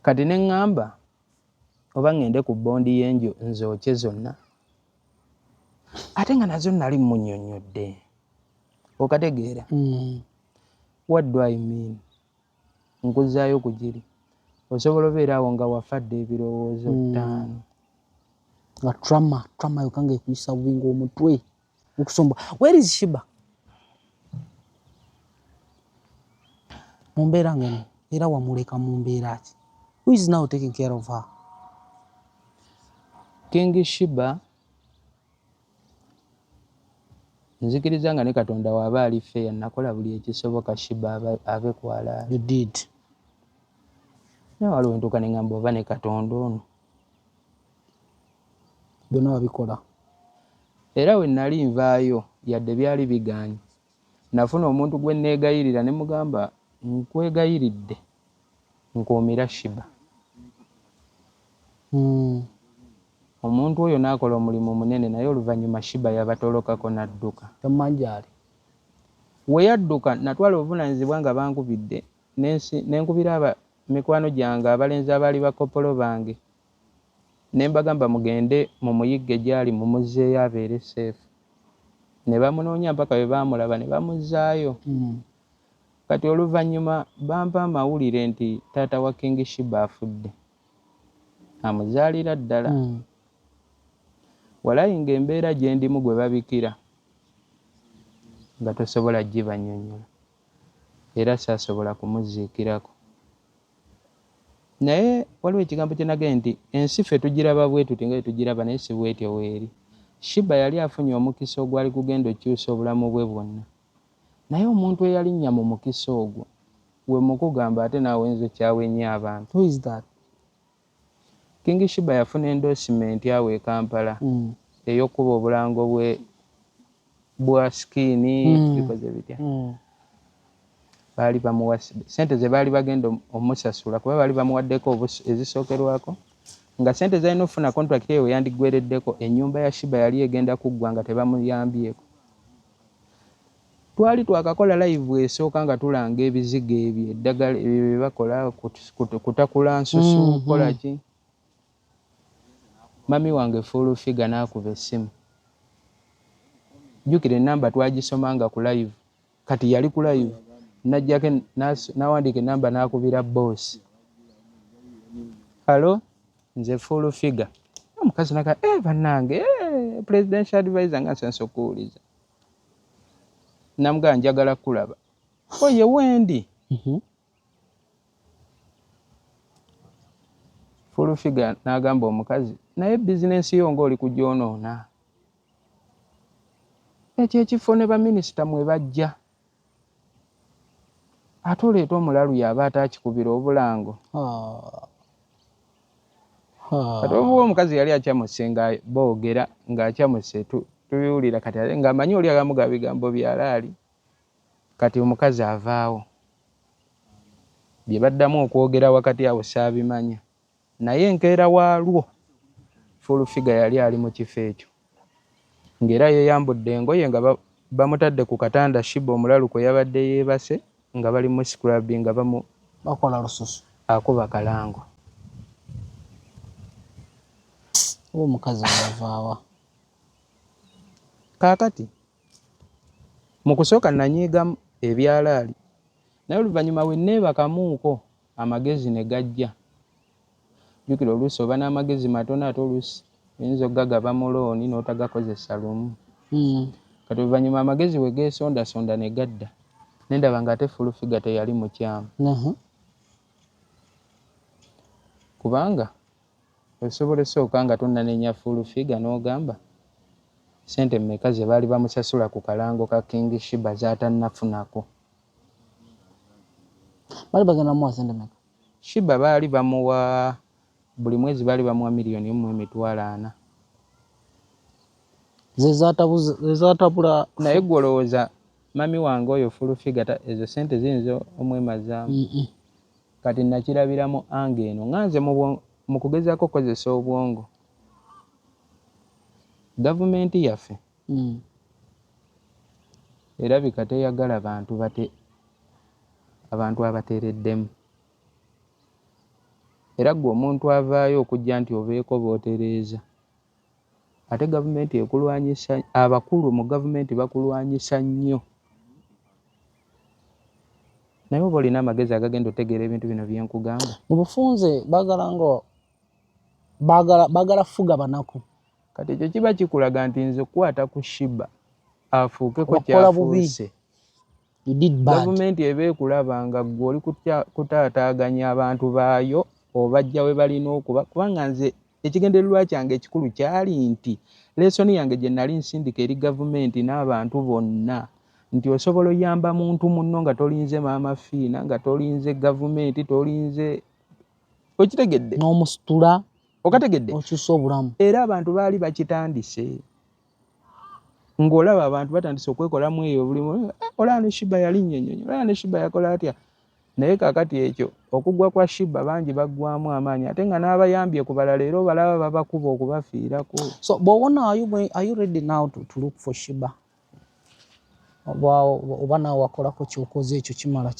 Kati ne ŋŋamba oba ngende ku bondi y'enju nzokye zonna. Ate nga nazo nali munnyonnyodde. Okategeera? What do I mean? Nkuzaayo ku giri. Osobola obeera awo nga wafadde ebirowoozo 5. Nga trauma yokanga ekuyisa bubinga omutwe. Okusomba. Where is Shiba? Mumbeera ngeno. Era wamuleka mumbeera ki? Who is now taking care of her? King Shiba nzikiriza nga ne Katonda waba ali fair, nakola buli ekisoboka Shiba abe kwalaala. You did. Naye waliwo entuuka ne ŋŋamba oba ne Katonda ono. Byonna wabikola. Era we nali nvaayo yadde byali bigaanye, nafuna omuntu gwe neegayirira ne mugamba nkwegayiridde nkuumira Shiba. Omuntu oyo n'akola omulimu munene naye oluvannyuma Shiba yabatolokako n'adduka. Tamanjaali. We yadduka natwala obuvunaanyizibwa nga bankubidde n'enkubira mikwano gyange abalenzi abaali bakopolo bange. Ne mbagamba mugende mu muyigge gyali mumuzzeeyo abeere seefu. Ne bamunoonya mpaka bwe baamulaba ne bamuzzaayo. Kati oluvannyuma bampa amawulire nti taata wa King Shiba afudde. Amuzaalira ddala. Walayi ng'embeera gye ndimu gwe babikira nga tosobola gibannyonnyola. Era saasobola kumuziikirako. Naye waliwo ekigambo kye nagambye nti ensi ffe tugiraba bwe tuti nga tugiraba naye si bwetyo weeri. Shiba yali afunye omukisa ogwali kugenda okyusa obulamu bwe bwonna. Naye omuntu eyalinnya mu mukisa ogwo we mukugamba ate naawe nzo kyawenya abantu. Who is that? King Shiba yafuna endorsement awo e Kampala ey'okkuba obulango bwa skiini bikoze bitya. Baali bamuwa sente ze baali bagenda omusasula kuba baali bamuwaddeko ezisookerwako nga sente zalina okufuna contract eyo yandiggwereddeko ennyumba ya Shiba yali egenda kuggwa nga tebamuyambyeko. Twali twakakola live esooka nga tulanga ebizigo ebyo eddagala ebyo bye bakola kutakula nsusu kola ki. Mami wange full figure n'akuba essimu. Jjukira ennamba twagisomanga ku live. Kati yali ku live. Najjako n'awandiika ennamba n'akubira boss. Halo, nze full figure. Omukazi naka bannange presidential advisor nga nsanso okuwuliza. Namugamba njagala kulaba. Oye wendi. Full figure n'agamba omukazi naye bizinensi yo ng'oli kugyonoona. Ekyo ekifo ne baminisita mwe bajja ate oleeta omulalu yaba ataakikubira obulango. Kati obuwa omukazi yali akyamuse nga boogera ng'akyamuse tubiwulira kati ate ng'amanyi oli agamuga bigambo byalaali. Kati omukazi avaawo. Bye baddamu okwogera wakati awo saabimanya. Naye enkeera waalwo Full figure yali ali mu kifo ekyo. Ng'era yeeyambudde engoye nga bamutadde ku katanda Shibba omulalu kwe yabadde yeebase nga bali mu scrub nga bakola lususu. Akuba kalango. Omukazi avaawa. Kaakati mu kusooka nanyiigamu ebyalaali naye oluvannyuma we nneebakamuuko amagezi ne gajja. Jjukira oluusi oba n'amagezi matono ate oluusi oyinza okugagaba mu looni n'otagakozesa lumu. Kati oluvannyuma amagezi we geesondasonda ne gadda ne ndaba ng'ate Full figure teyali mukyamu. Kubanga osobola esooka nga tonnanenya Full figure n'ogamba ssente mmeka ze baali bamusasula ku kalango ka King Shibba z'atannafunako. Baali bagenda muwa ssente mmeka? Shibba baali bamuwa buli mwezi baali bamuwa $1,400,000. Ze zaatabula. Naye gwe olowooza mami wange oyo Full figure ezo ssente ziyinza omwemazaamu. Kati nakirabiramu ange eno nganze mu kugezaako okukozesa obwongo. Gavumenti yaffe erabika teyagala abantu abateereddemu. Era ggwe omuntu avaayo okujja nti obeeko b'otereeza. Ate gavumenti ekulwanyisa, abakulu mu gavumenti bakulwanyisa nnyo. Naye oba olina amagezi agagenda otegeera ebintu bino bye nkugamba. Mu bufunze baagala fuga banaku. Kati ekyo kiba kikulaga nti nze kukwata ku Shibba afuukeko kyafuuse. Gavumenti eba ekulaba nga ggwe oli kutaataaganya abantu baayo obajja we balina okuba. Kubanga nze ekigendererwa kyange ekikulu kyali nti lesoni yange gye nali nsindika eri gavumenti n'abantu bonna nti osobola oyamba muntu munno nga tolinze maama Fiina, nga tolinze gavumenti, tolinze okitegedde n'omusitula okategedde okyusa obulamu. Era abantu baali bakitandise ng'olaba abantu batandise okwekolamu eyo bulimu. Olaba ne Shibba yali nnyonnyonyo, olaba ne Shibba yakola atya. Naye kaakati ekyo okugwa kwa Shibba bangi baggwamu amaanyi ate nga n'abayambye ku balala era obalaba babakuba okubafiirako. So bw'owona are you ready now to look for Shibba? Oba naawe wakolako ky'okoze ekyo kimala?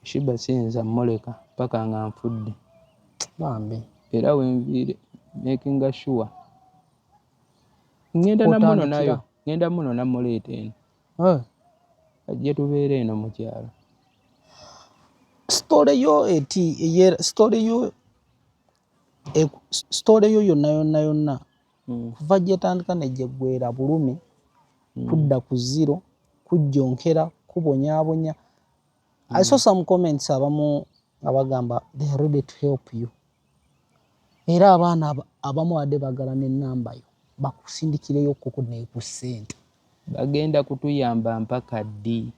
Shibba siyinza mmuleka paka nga nfudde. Bambi. Era wenviire making sure ngenda muno namuleeta eno. Ajje tubeere eno mu kyalo. Story yo yonna kuva gyetandika negyeggweera bulumi kudda ku zero kujjonkera kubonyaabonya. I saw some comments abamu abagamba they are ready to help you. Era abaana abamu adde bagala n'ennamba yo bakusindikireyo koko ne ku ssente. Bagenda kutuyamba mpaka ddi.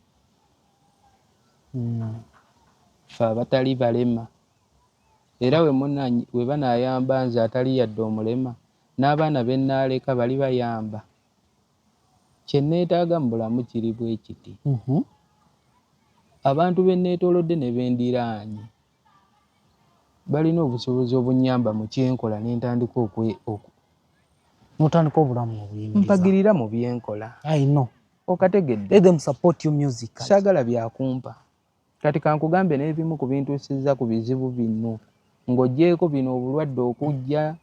Ffe abatali balema. Era we banaayamba nze atali yadde omulema n'abaana be nnaaleka bali bayamba. Kye nneetaaga mu bulamu kiri bwe kiti. Abantu be nneetoolodde ne bendiraanye balina obusobozi obunnyamba mu kyenkola ne ntandika n'otandika obulamu obuyingiza. mpagirira mu byenkola. I know. Okategedde. Let them support you musically. Saagala byakumpa. Kati kankugambe n'ebimu ku bintuusizza ku bizibu bino ng'oggyeko bino obulwadde okujja.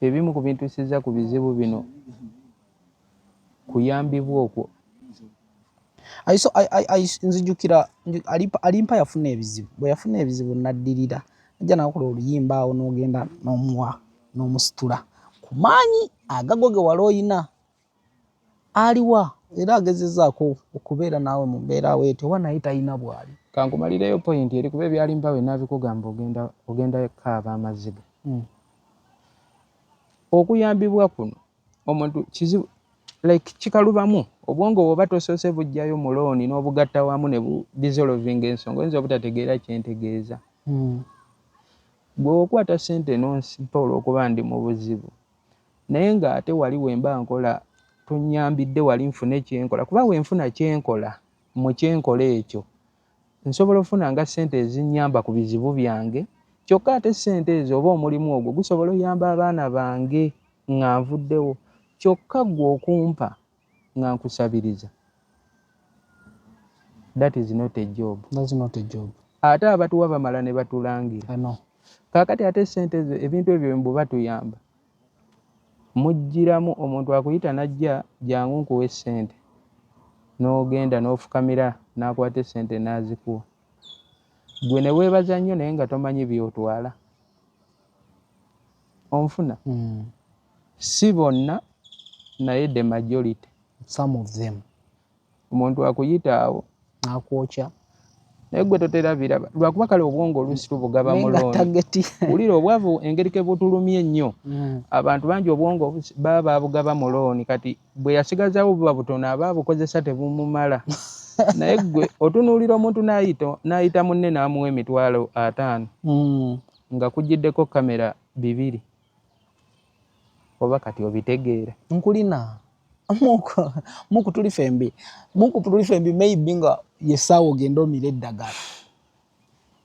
Ebimu ku bintuusizza ku bizibu bino kuyambibwa okwo. Nzijukira alimpa yafuna ebizibu. Bwe yafuna ebizibu naddirira ajja nakola oluyimba awo n'ogenda n'omuwa n'omusitula ku maanyi agago ge wali oyina aliwa era agezezaako okubeera naawe mu mbeera weetyo oba naye talina bw'ali. Kankumalireyo point eri kuba ebyalimba we nabikugamba ogenda kaaba amaziga. Okuyambibwa kuno omuntu kizibu like kikalubamu obwongo bwoba tosoose bujjayo mu looni n'obugatta wamu ne dissolving ensonga oyinza obutategeera kyentegeeza. Gwe okwata ssente n'onsipa olw'okuba ndi mu buzibu naye ng'ate wali wemba nkola tonyambidde wali nfune kyenkola kuba wenfuna kyenkola mu kyenkola ekyo nsobola ofuna nga ssente ezinnyamba ku bizibu byange kyokka ate ssente ezo oba omulimu ogwo gusobola oyamba abaana bange nga nvuddewo kyokka gwe okumpa nga nkusabiriza. That is not a job. That's not a job. Ate abatuwa bamala ne batulangira. I know. Kaakati ate ssente ezo ebintu ebyo bwe batuyamba mujjiramu omuntu akuyita najja jangu nkuwa essente n'ogenda n'ofukamira n'akwata essente n'azikuwa gwe ne weebaza nnyo naye nga tomanyi by'otwala onfuna. Si bonna naye the majority. Some of them. Omuntu akuyita awo n'akwokya naye gwe totera biraba lwakuba kale obwongo oluusi tubugaba mu looni. Wulira obwavu engeri ke butulumye ennyo abantu bangi obwongo baba babugaba mu looni kati bwe yasigazaawo buba butono aba abukozesa tebumumala. Naye gwe otunuulira omuntu n'ayita munne n'amuwa emitwalo 5 nga kugiddeko kamera 2 oba kati obitegeera. Nkulina mukutulifembi maybe nga yesaawo ogenda omira eddagala.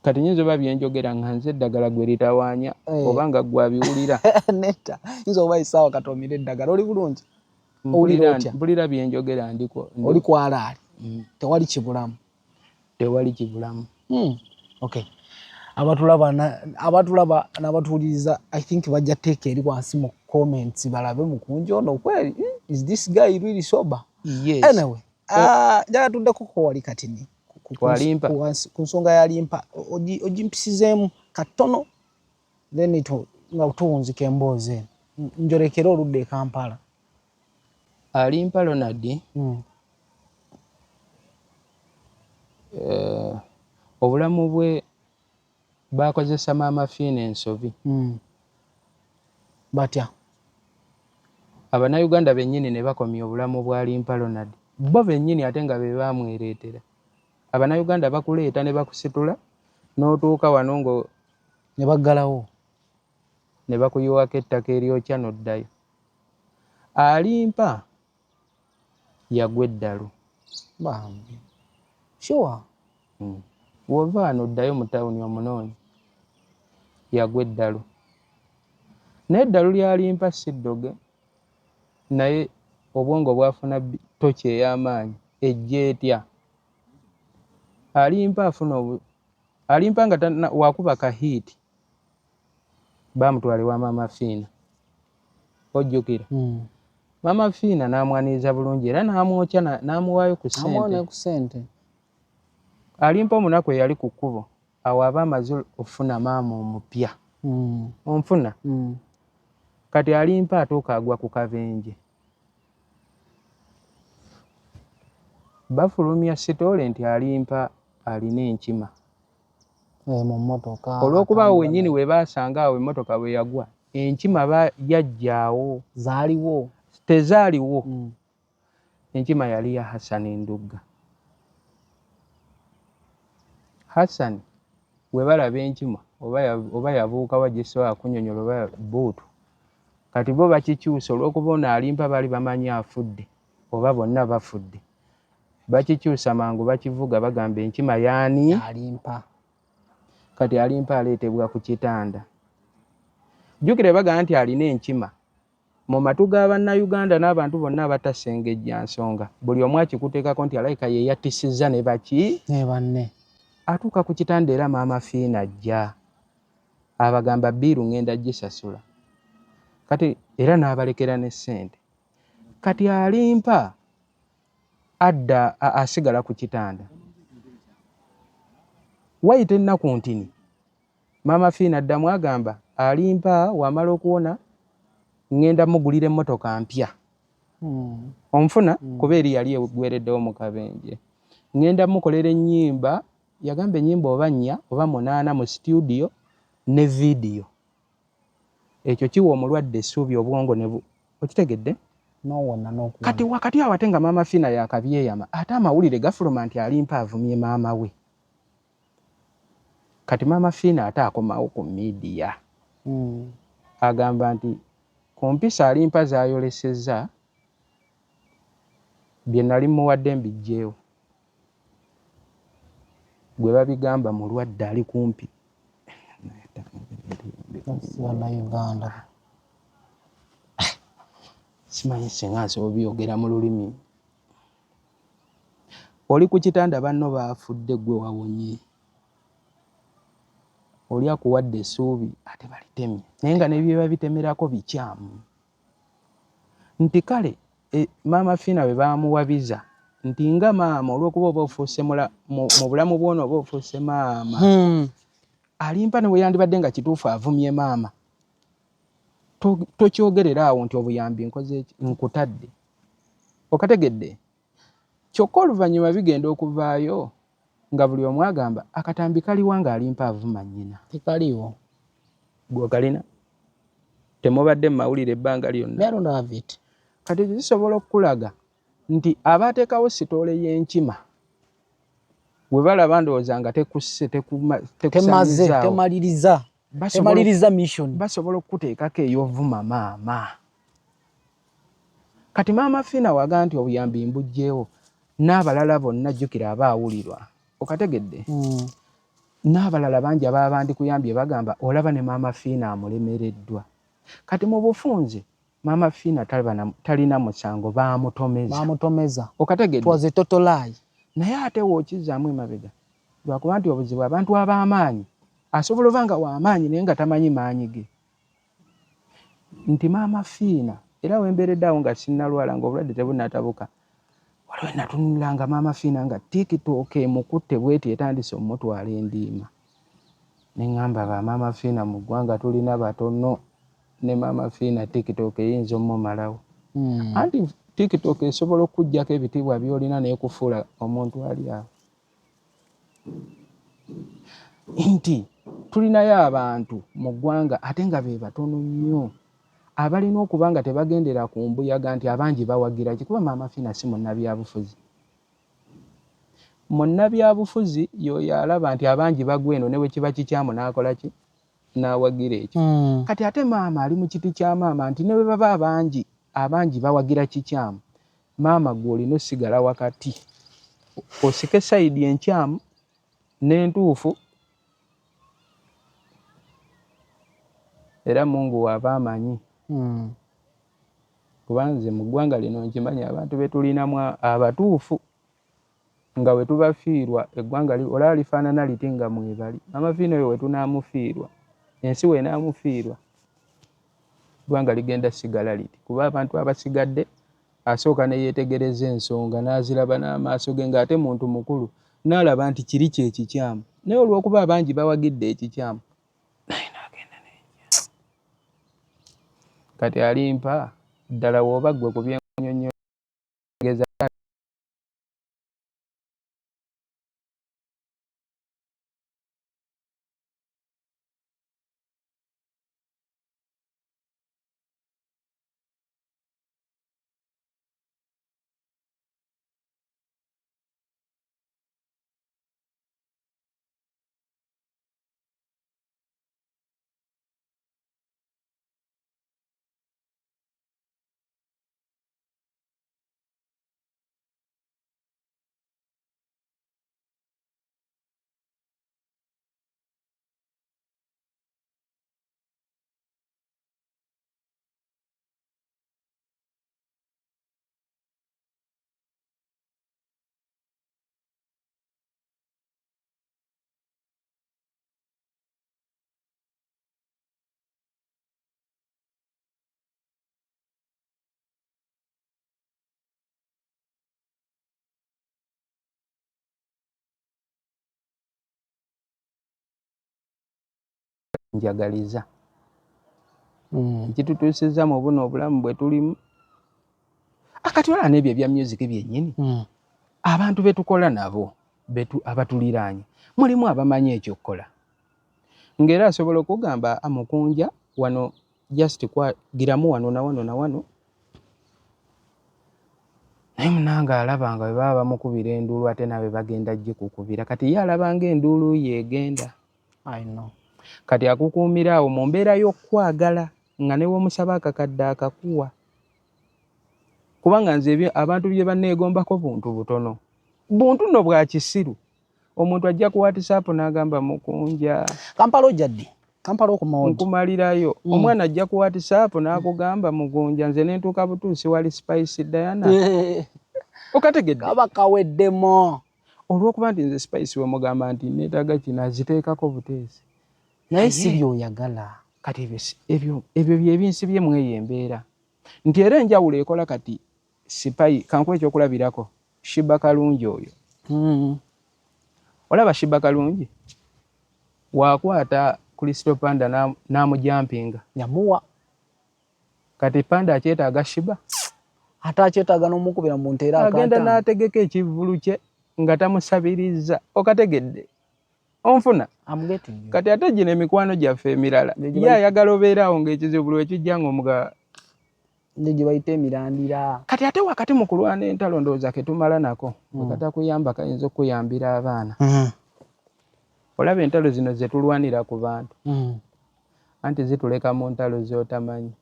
Kati nyinza oba byenjogera nga nze eddagala gwe litawaanya oba nga gwe abiwulira. Netta nyinza oba yesaawo kati omira eddagala oli bulungi. Mpulira byenjogera ndiko oli kwalaali. Tewali kibulamu. Tewali kibulamu. Okay. Abatulaba n'abatuwuliriza I think bajja teeka eri wansi mu comments balabe mukunjono kweli is this guy really sober? Yes. Anyway, njagala tuddeko ko wali katini Walimpa ku nsonga yalimpa ogimpisizeemu katono then nga tuwunzika emboozi njolekera oludde e Kampala. Alimpa Ronald obulamu bwe bakozesa Maama Fiina ensobi. Batya Abannayuganda bennyini ne bakomya obulamu bwa Alimpa Ronald bo bennyini ate nga be baamwereetera. Abannayuganda bakuleeta ne bakusitula n'otuuka wano ngo ne baggalawo ne bakuyiwako ettaka eryokya n'oddayo. Alimpa yagwa eddalu. Bambi sure. Wova wano oddayo mu tawuni omunoonyi yagwa eddalu. Naye eddalu lya Alimpa si ddoge naye obwongo bwafuna toki ey'amaanyi ejja etya. Alimpa nga wakuba kahiiti baamutwala ewa Maama Fiina. Ojjukira? Maama Fiina n'amwaniriza bulungi era n'amwokya n'amuwaayo ku ssente. Alimpa omunaku eyali ku kkubo awo aba amaze okufuna maama omupya. Onfuna? Kati Alimpa atuuka agwa ku kabenje. Bafulumya sitoole nti Alimpa alina enkima. Mu mmotoka. Olw'okuba awo wennyini we baasanga awo emmotoka bwe yagwa enkima yajjaawo. Zaaliwo? Tezaaliwo. Enkima yali ya Hassan Ndugga. Hassan we balaba enkima oba yabuuka wagisobola kunnyonnyola oba buutu kati bo bakikyusa olw'okuba ono Alimpa baali bamanyi afudde oba bonna bafudde bakikyusa mangu bakivuga bagamba enkima yaani Alimpa. Kati Alimpa aleetebwa ku kitanda. Jjukire bagamba nti alina enkima mu matu g'Abannayuganda n'abantu bonna abatasengejja nsonga buli omu akikuteekako nti alayika ye yattisizza ne baki ne banne. Atuuka ku kitanda era Maama Fiina ajja abagamba bbiiru ngenda gisasula kati era n'abalekera ne ssente. Kati Alimpa adda asigala ku kitanda wayita ennaku ntini Maama Fiina addamu agamba Alimpa wamala okuwona ngenda mugulira emmotoka mpya Onfuna kuba eri yali egwereddewo mu kabenje. Ngenda mukolera ennyimba, yagamba ennyimba oba 4 oba 8 mu studio ne vidiyo. Ekyo kiwa omulwadde essuubi obwongo ne okitegedde? Kati wakati awo ate nga maama Fiina yakabyeyama ate amawulire gafuluma nti alimpa avumye maama we. Kati maama Fiina ate akomawo ku miidiya agamba nti ku mpisa alimpa zayolesezza bye nali muwadde mbijjeewo. Gwe babigamba mulwadde ali kumpi. Simanyi singa nsobola byogera mu lulimi. Oli ku kitanda banno baafudde gwe wawonye. Oli akuwadde essuubi ate balitemye. Naye nga nebyo babitemerako bikyamu. Nti kale maama Fiina bwe baamuwabiza nti nga maama olw'okuba oba ofuuse mu bulamu bwono oba ofuuse maama. Alimpa ne bwe yandibadde nga kituufu avumye maama. Tokyogerera awo nti obuyambi nkoze nkutadde. Okategedde? Kyokka oluvannyuma bigenda okuvaayo nga buli omu agamba akatambi kaliwa ng'alimpa avuma nnyina. Tekaliwo. Gwe kalina? Temubadde mu mawulire ebbanga lyonna? Kati zisobola okulaga nti abateekawo sitoole y'enkima bwe balaba ndowooza nga tekusse temaliriza mission. Basobola okuteekako ey'ovuma maama. Kati maama Fiina waga nti obuyambi mbugjeewo n'abalala bonna jjukira abaawulirwa. Okategedde? N'abalala bangi ababa bandikuyambye bagamba olaba ne maama Fiina amulemereddwa. Kati mu bufunze maama Fiina talina musango baamutomeza. Okategedde? It was a total lie. Naye ate wookizaamu emabega lwakuba nti obuzibu abantu ab'amaanyi asobola oba nga w'amaanyi naye nga tamanyi maanyi ge. Nti maama Fiina era wembeereddaawo nga sinnalwala ng'obulwadde tebunnatabuka waliwo natunulanga maama Fiina nga TikTok emukutte bweti etandise omutwala endiima. Ne ŋŋamba ba maama Fiina mu ggwanga tulina batono ne maama Fiina TikTok eyinza omumalawo. Anti TikTok esobola okuggyako ebitiibwa by'olina n'ekufuula omuntu ali awo. Nti tulinayo abantu mu ggwanga ate nga be batono nnyo abalina okuba nga tebagendera ku mbuyaga nti abangi bawagira ki kuba maama Fiina si munnabyabufuzi. Munnabyabufuzi y'oyo alaba nti abangi bagwa eno ne bwe kiba kikyamu n'akola ki? N'awagira ekyo. Kati ate maama ali mu kiti kya maama nti ne bwe baba abangi bawagira kikyamu maama gwe olina osigala wakati osike sayidi enkyamu n'entuufu era Mungu w'aba amanyi. Kuba nze mu ggwanga lino nkimanyi abantu be tulinamu abatuufu nga bwe tubafiirwa eggwanga olaba lifaanana liti nga mwebali. Maama Fiina oyo we tunaamufiirwa ensi weenaamufiirwa eggwanga ligenda sigala liti kuba abantu abasigadde asooka ne yeetegereza ensonga n'aziraba n'amaaso ge ng'ate muntu mukulu n'alaba nti kiri kye kikyamu naye olw'okuba abangi bawagidde ekikyamu naye n'agenda n'enjala. Kati alimpa ddala w'oba ggwe ku byennyonnyoleza njagaliza. Ekitutuusizza mu buno obulamu bwe tulimu kakati wala n'ebyo ebya music byennyini abantu betukola nabo abatuliraanye mulimu abamanyi ekyo kukola ng'era asobola okugamba amukunja wano just kwagiramu wano na wano na wano naye munanga alaba nga bwe baba bamukubira enduulu ate nabe bagenda gye kukubira kati ye alaba ng'enduulu yegenda. I know. Kati akukuumira awo mu mbeera y'okwagala nga ne w'omusaba akakadde akakuwa kubanga nze abantu bye banneegombako buntu butono buntu nno bwa kisiru omuntu ajja ku WhatsApp n'agamba mukunja Kampala ojjadde Kampala okumawoji nkumalirayo omwana ajja ku WhatsApp n'akugamba mukunja nze ne ntuuka butuusi wali Spice Diana okategedde kaba kaweddemo olw'okuba nti nze Spice we mugamba nti neetaaga kino aziteekako buteesi naye si by'oyagala kati ebyo byebinsibye mu eyo embeera nti era enjawulo ekola kati Sipai kankuwa ekyokulabirako Shiba Kalungi oyo olaba Shiba Kalungi waakwata Crystal Panda n'amujampinga yamuwa kati Panda akyetaaga Shiba ate akyetaaga n'omukubira mu nteera agenda n'ategeka ekivvulu kye nga tamusabiriza okategedde onfuna kati ate gino emikwano gyaffe emirala ye ayagala obeeraawo ng'ekizibu lwe kijja ng'omuga gye bayita emirandira kati ate wakati mu kulwana entalo ndowooza ke tumala nako katakuyamba kayinza okuyambira abaana olaba entalo zino ze tulwanira ku bantu anti zituleka mu ntalo z'otamanyi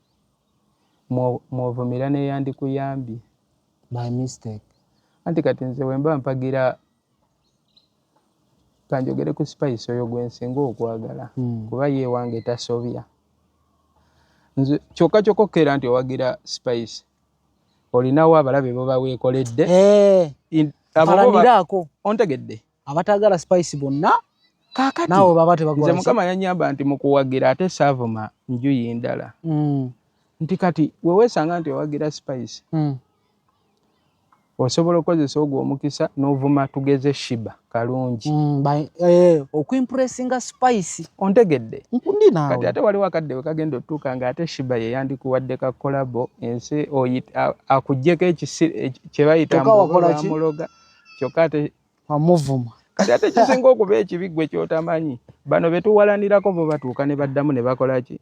mwovumira n'eyandikuyambye by mistake anti kati nze bwe mba mpagira kanjogere ku Spice oyo gwe nsinga okwagala kuba ye wange tasobya nze kyokka kyokokera nti owagira Spice olinawo abalabe bo baweekoledde falaniraako ontegedde abatagala Spice bonna kaakati naawe baba tebakola nze Mukama yanyamba nti mu kuwagira ate saavuma njuyi ndala nti kati weweesanga nti owagira Spice osobola okukozesa ogwo omukisa n'ovuma tugeze Shiba Kalungi okuimpressinga Spice ontegedde nkundi naawe kati ate waliwo akadde we kagenda otuuka nga ate Shiba ye yandikuwadde ka kolabo ensi akuggyeko kye bayita muloga kyokka ate amuvuma kati ate kisinga okuba ekibi ggwe ky'otamanyi bano betuwalanirako bo batuuka ne baddamu ne bakola ki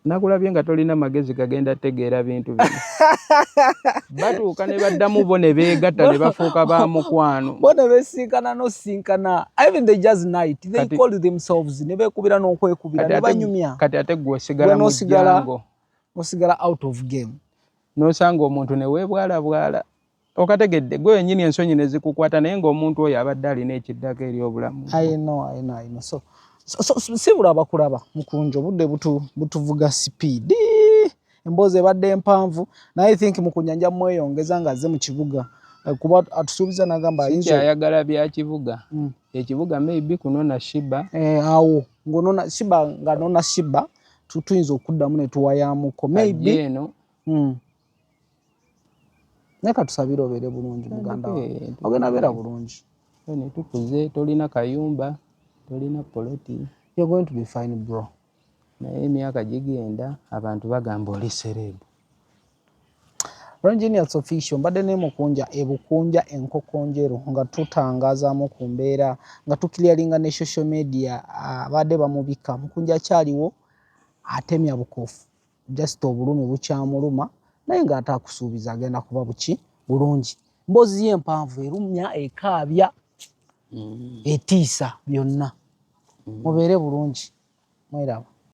nakulabye nga tolina magezi gagenda tegeera bintu bino batuuka ne baddamu bo ne beegatta ne bafuuka ba mukwano bo ne beesinkana n'osinkana even the jazz night they call themselves ne beekubira n'okwekubira ne banyumya kati ate gwe osigala mu jjango osigala out of game n'osanga omuntu ne weebwalabwala okategedde gwe wennyini ensonyi ne zikukwata naye ng'omuntu oyo abadde alina ekiddako eri obulamu I know so si bulaba kulaba mukunja obudde butuvuga sipiidi emboozi ebadde empanvu naye I think mukunyanja mweyongeza nga azze mu kibuga kuba atusuubiza n'agamba ayagala bya kibuga ekibuga maybe kunona Shiba awo ngonona Shiba nga nona Shiba tuyinza okuddamu ne tuwayamuko maybe eno naye katusabire obeere bulungi muganda wange ogenda beera bulungi ne tukuze tolina kayumba tolina poloti you're going to be fine bro naye emyaka gigenda abantu bagamba oli serebu Engineers Official mbadde ne mukunja ebukunja enkoko njeru nga tutangazaamu ku mbeera nga tukilialinga ne social media abadde bamubika mukunja kyaliwo atemya bukofu just obulumi bukyamuluma naye nga atakusuubiza agenda kuba buki bulungi mbozi y'empanvu erumya ekaabya etiisa byonna mubeere bulungi mweraba